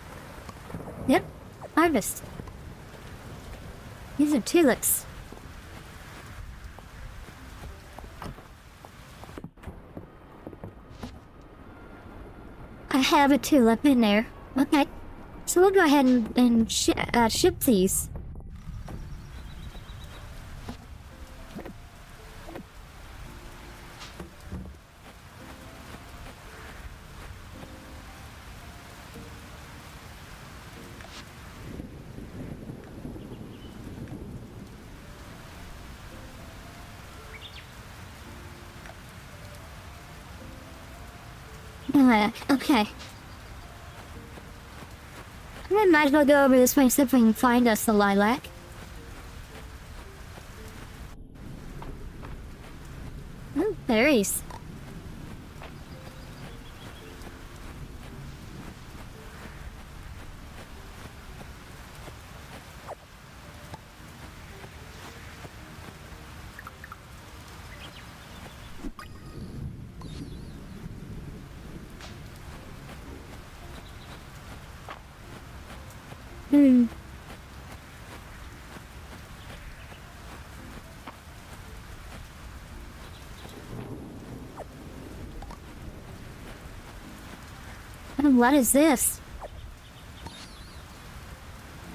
Yep, harvest. These are tulips. I have a tulip in there. Okay. So we'll go ahead and ship these. Okay. I might as well go over this way and see if we can find us the lilac. Oh, berries. What is this?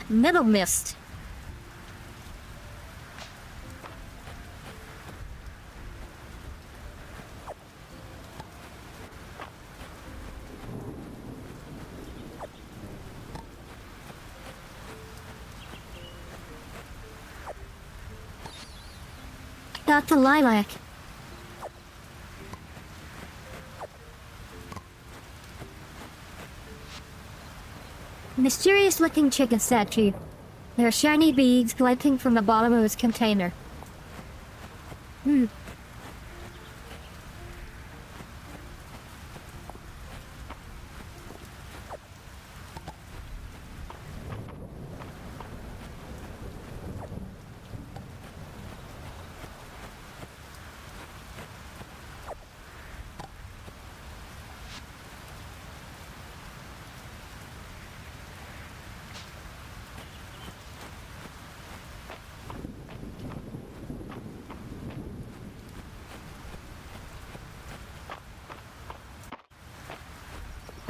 Metal mist. Got the lilac. Mysterious-looking chicken statue. There are shiny beads glinting from the bottom of his container.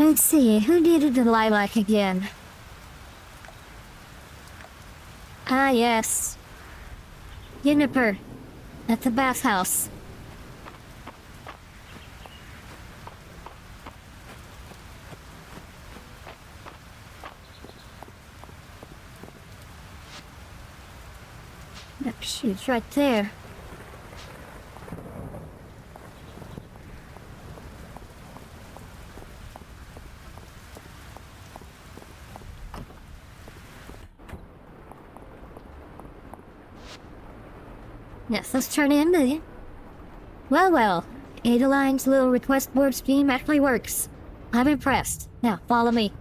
Let's see, who needed the lilac again? Ah, yes. Juniper, at the bathhouse. She's right there. Yes, let's turn in the... Well, Adeline's little request board scheme actually works. I'm impressed. Now, follow me.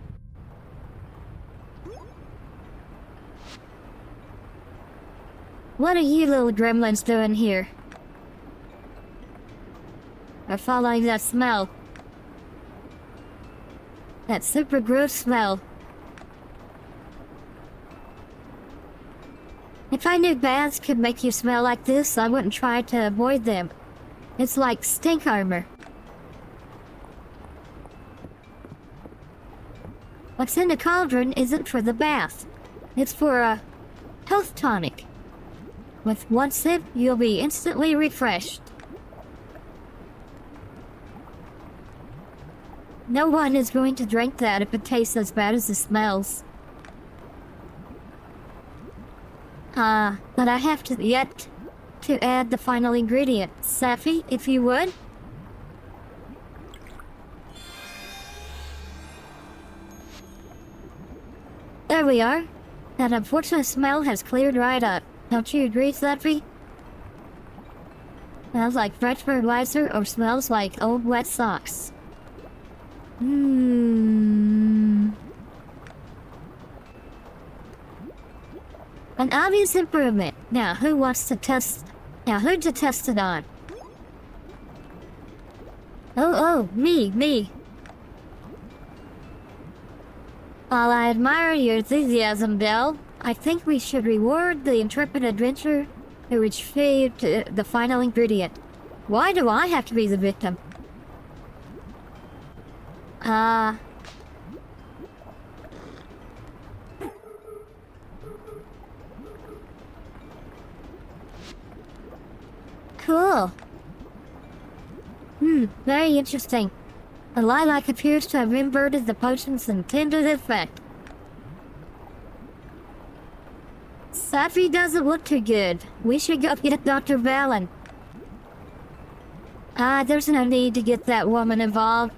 What are you little gremlins doing here? Are following that smell. That super gross smell. If I knew baths could make you smell like this, I wouldn't try to avoid them. It's like stink armor. What's in the cauldron isn't for the bath. It's for a health tonic. With one sip, you'll be instantly refreshed. No one is going to drink that if it tastes as bad as it smells. But I have yet to add the final ingredient. Saphi, if you would. There we are. That unfortunate smell has cleared right up. Don't you agree, Saphi? Smells like fresh fertilizer or smells like old wet socks. An obvious improvement. Now, who'd to test it on? Oh, me. While I admire your enthusiasm, Belle, I think we should reward the intrepid adventurer who retrieved the final ingredient. Why do I have to be the victim? Cool. Very interesting. The lilac appears to have inverted the potion's intended effect. Saphi doesn't look too good. We should go get Dr. Valen. There's no need to get that woman involved.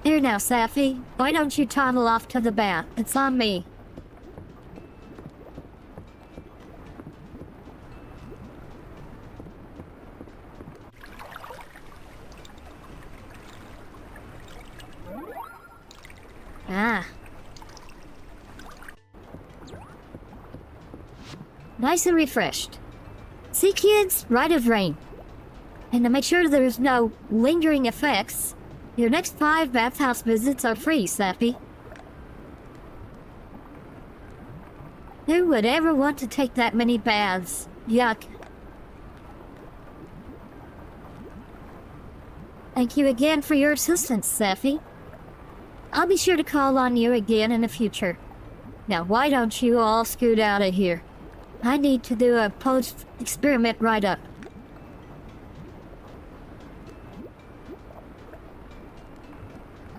Here now, Saphi. Why don't you toddle off to the bath? It's on me. Nice and refreshed. See, kids? Rite of rain. And to make sure there's no lingering effects, your next 5 bathhouse visits are free, Saphi. Who would ever want to take that many baths? Yuck. Thank you again for your assistance, Saphi. I'll be sure to call on you again in the future. Now, why don't you all scoot out of here? I need to do a post-experiment write-up.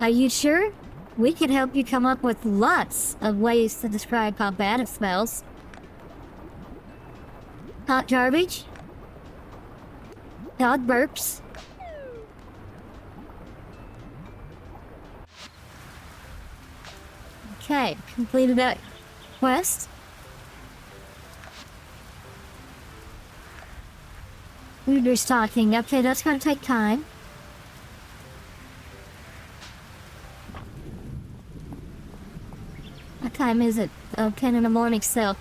Are you sure? We can help you come up with lots of ways to describe how bad it smells. Hot garbage? Dog burps. Okay, completed that quest. Food restocking. Okay, that's gonna take time. What time is it? Oh, 10 in the morning still.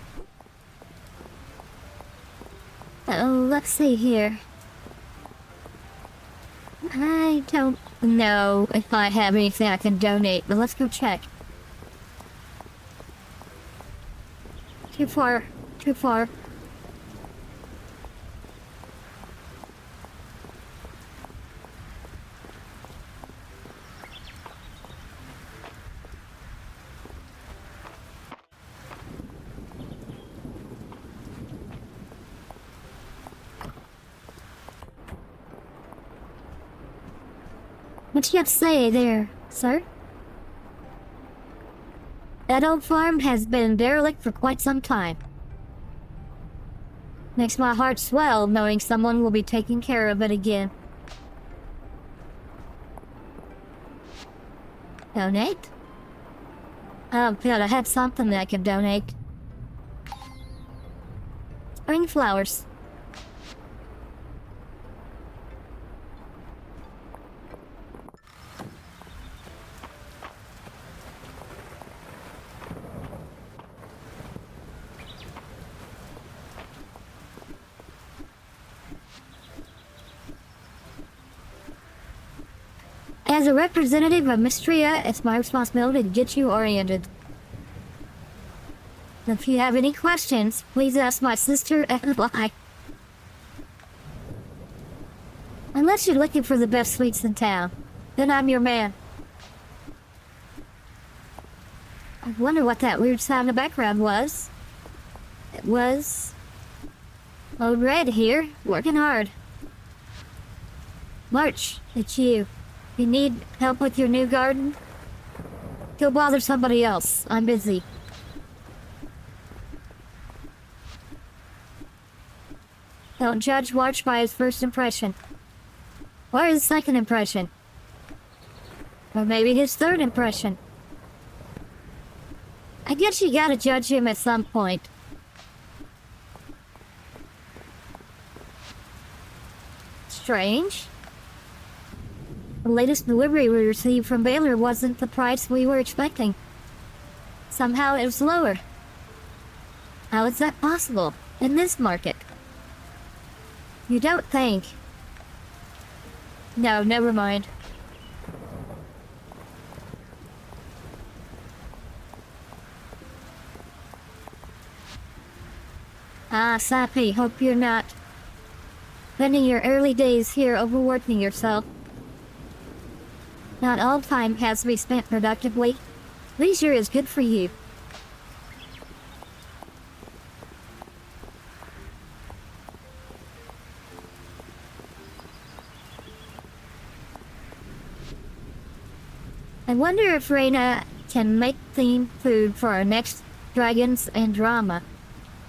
Oh, let's see here. I don't know if I have anything I can donate, but let's go check. Too far. Too far. What you have to say there, sir? That old farm has been derelict for quite some time. Makes my heart swell knowing someone will be taking care of it again. Donate? Oh good, I have something that I can donate. Spring flowers. As a representative of Mistria, it's my responsibility to get you oriented. If you have any questions, please ask my sister Eli. Unless you're looking for the best sweets in town, then I'm your man. I wonder what that weird sound in the background was. It was... Old Red here, working hard. March, it's you. You need help with your new garden? Go bother somebody else. I'm busy. Don't judge March by his first impression. Or his second impression. Or maybe his third impression. I guess you gotta judge him at some point. Strange. The latest delivery we received from Baylor wasn't the price we were expecting. Somehow it was lower. How is that possible in this market? You don't think? No, never mind. Ah, Saphi, hope you're not spending your early days here overworking yourself. Not all time has to be spent productively. Leisure is good for you. I wonder if Reina can make themed food for our next Dragons and Drama.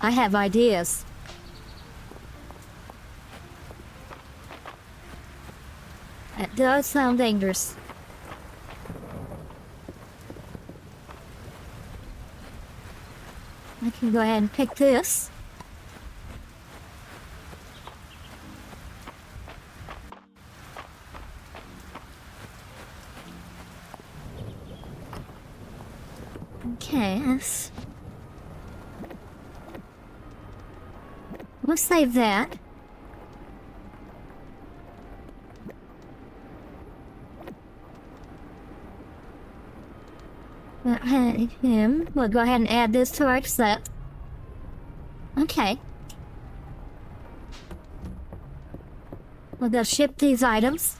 I have ideas. That does sound dangerous. I can go ahead and pick this. Okay, let's save that. We'll go ahead and add this to our set. Okay. We'll go ship these items.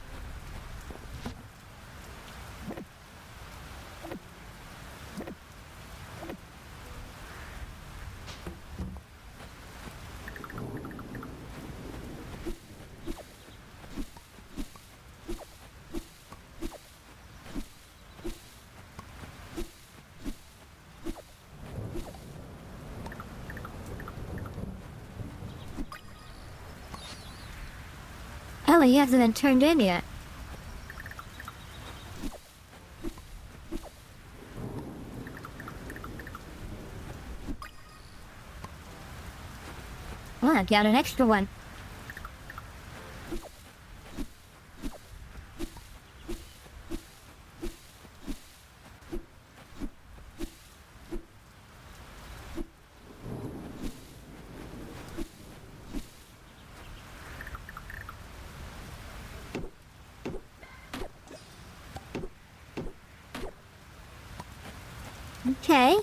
he hasn't been turned in yet. Oh, I got an extra one. Okay.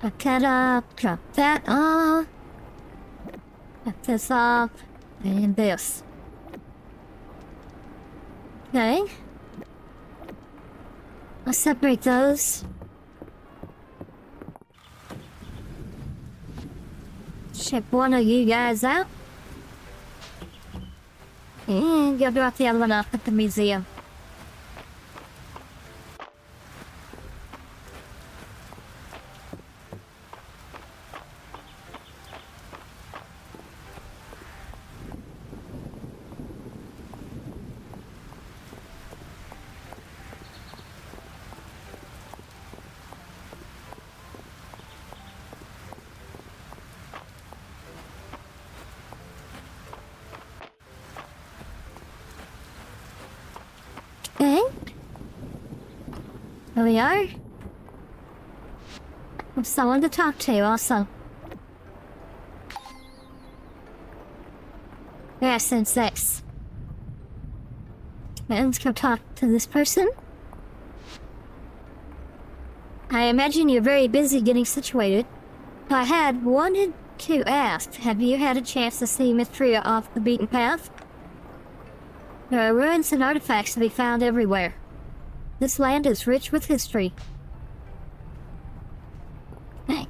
I gotta drop that off. Cut this off. And this. Okay. I'll separate those. Ship one of you guys out. And go drop the other one off at the museum. Okay. Here we are. With someone to talk to also. Yes, and 6. Let's go talk to this person. I imagine you're very busy getting situated. I had wanted to ask, have you had a chance to see Mistria off the beaten path? There are ruins and artifacts to be found everywhere. This land is rich with history. Hey.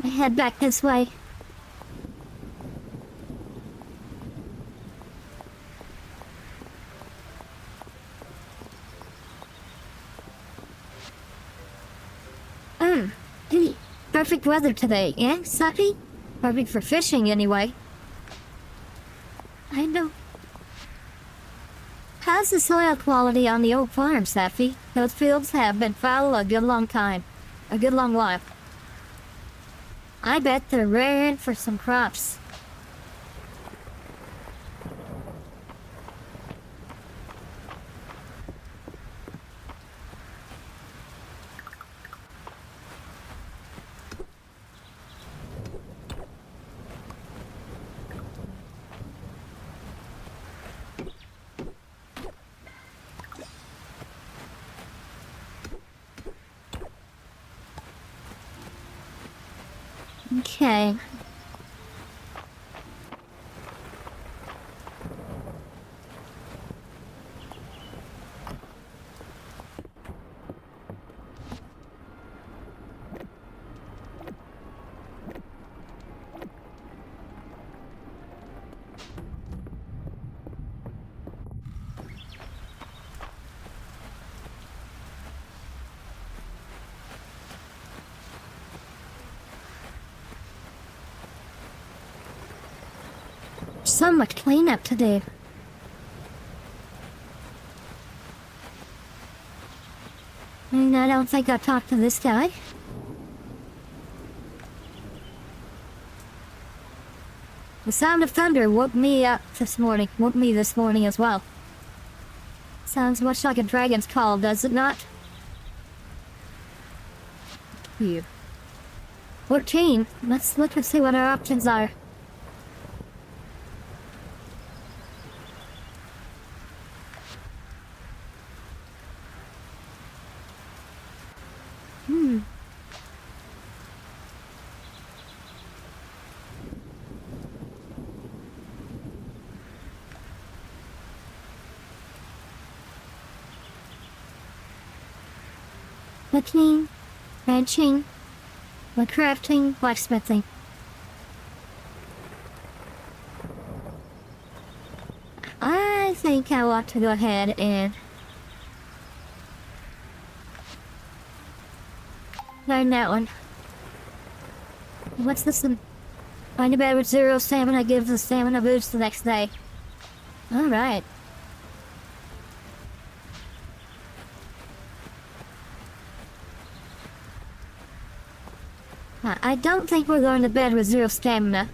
I head back this way. Perfect weather today, eh, Saphi? Perfect for fishing, anyway. I know. How's the soil quality on the old farm, Saphi? Those fields have been fallow a good long time. A good long while. I bet they're raring for some crops. Okay. So much cleanup to do. And I don't think I talked to this guy. The sound of thunder woke me up this morning. Woke me this morning as well. Sounds much like a dragon's call, does it not? Here. 14. Let's look and see what our options are. cooking, ranching, crafting, blacksmithing. I think I want to go ahead and learn that one. What's this? Find a bed with 0 stamina gives the stamina boost the next day. Alright. I don't think we're going to bed with 0 stamina.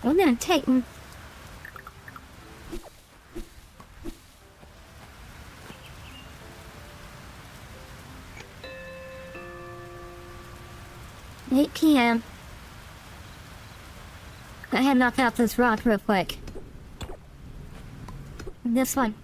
I'm gonna take them. $8 p.m. Go ahead and knock out this rock real quick. This one.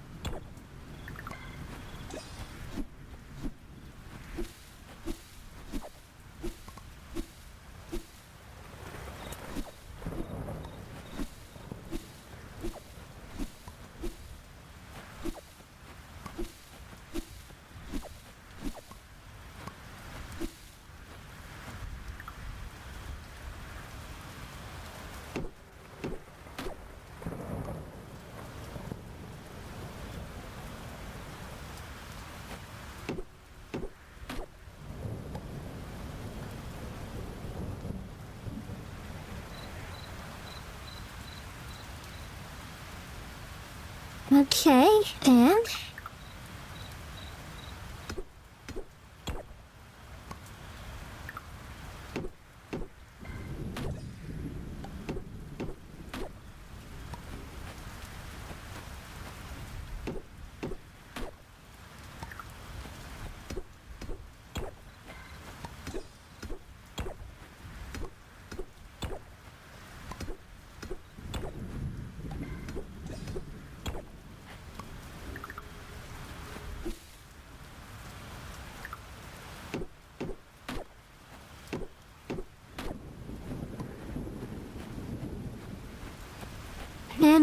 Okay, and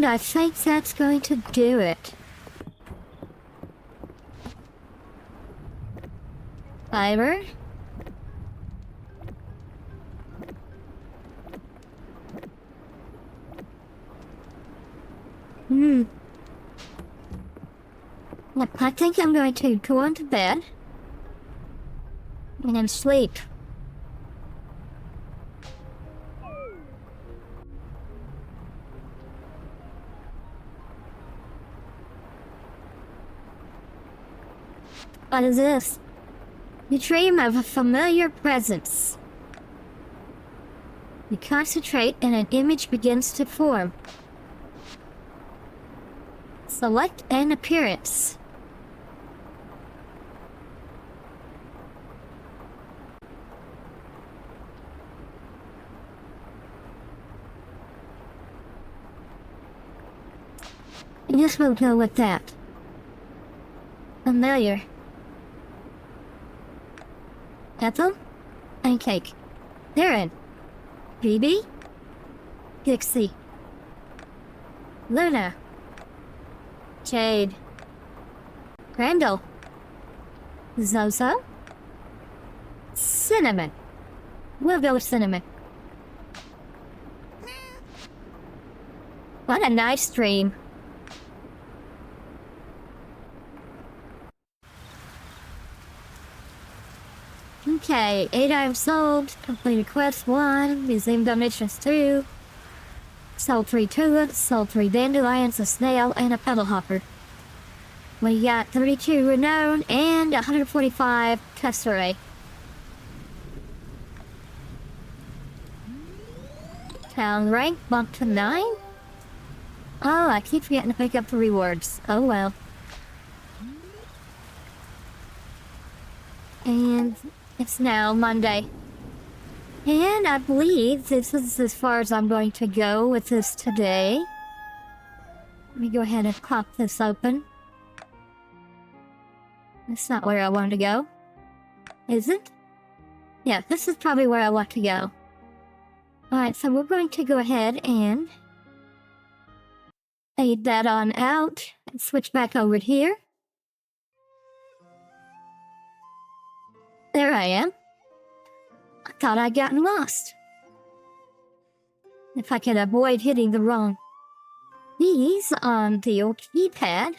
I think that's going to do it. Fiber. I think I'm going to go on to bed and then sleep. What is this? You dream of a familiar presence. You concentrate and an image begins to form. Select an appearance. I guess we'll go with that. Familiar. Ethel? Pancake. Darren. Phoebe? Dixie. Luna. Jade. Randall. Zozo. Cinnamon. We'll go with Cinnamon. What a nice dream. Okay, 8 items sold, completed quest 1, museum donations 2, sold 3 tulips, sold 3 dandelions, a snail, and a pedal hopper. We got 32 renown and 145 tesserae. Town rank bumped to 9? Oh, I keep forgetting to pick up the rewards. Oh well. And it's now Monday. And I believe this is as far as I'm going to go with this today. Let me go ahead and pop this open. That's not where I want to go. Is it? Yeah, this is probably where I want to go. Alright, so we're going to go ahead and fade that on out and switch back over here. There I am. I thought I'd gotten lost. If I could avoid hitting the wrong keys on the old keypad.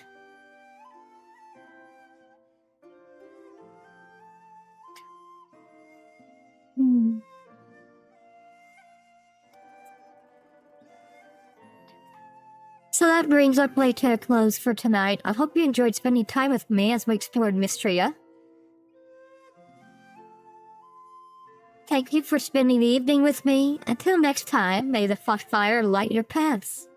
So that brings our play to a close for tonight. I hope you enjoyed spending time with me as we explored Mistria. Thank you for spending the evening with me. Until next time, may the Foxfire light your paths.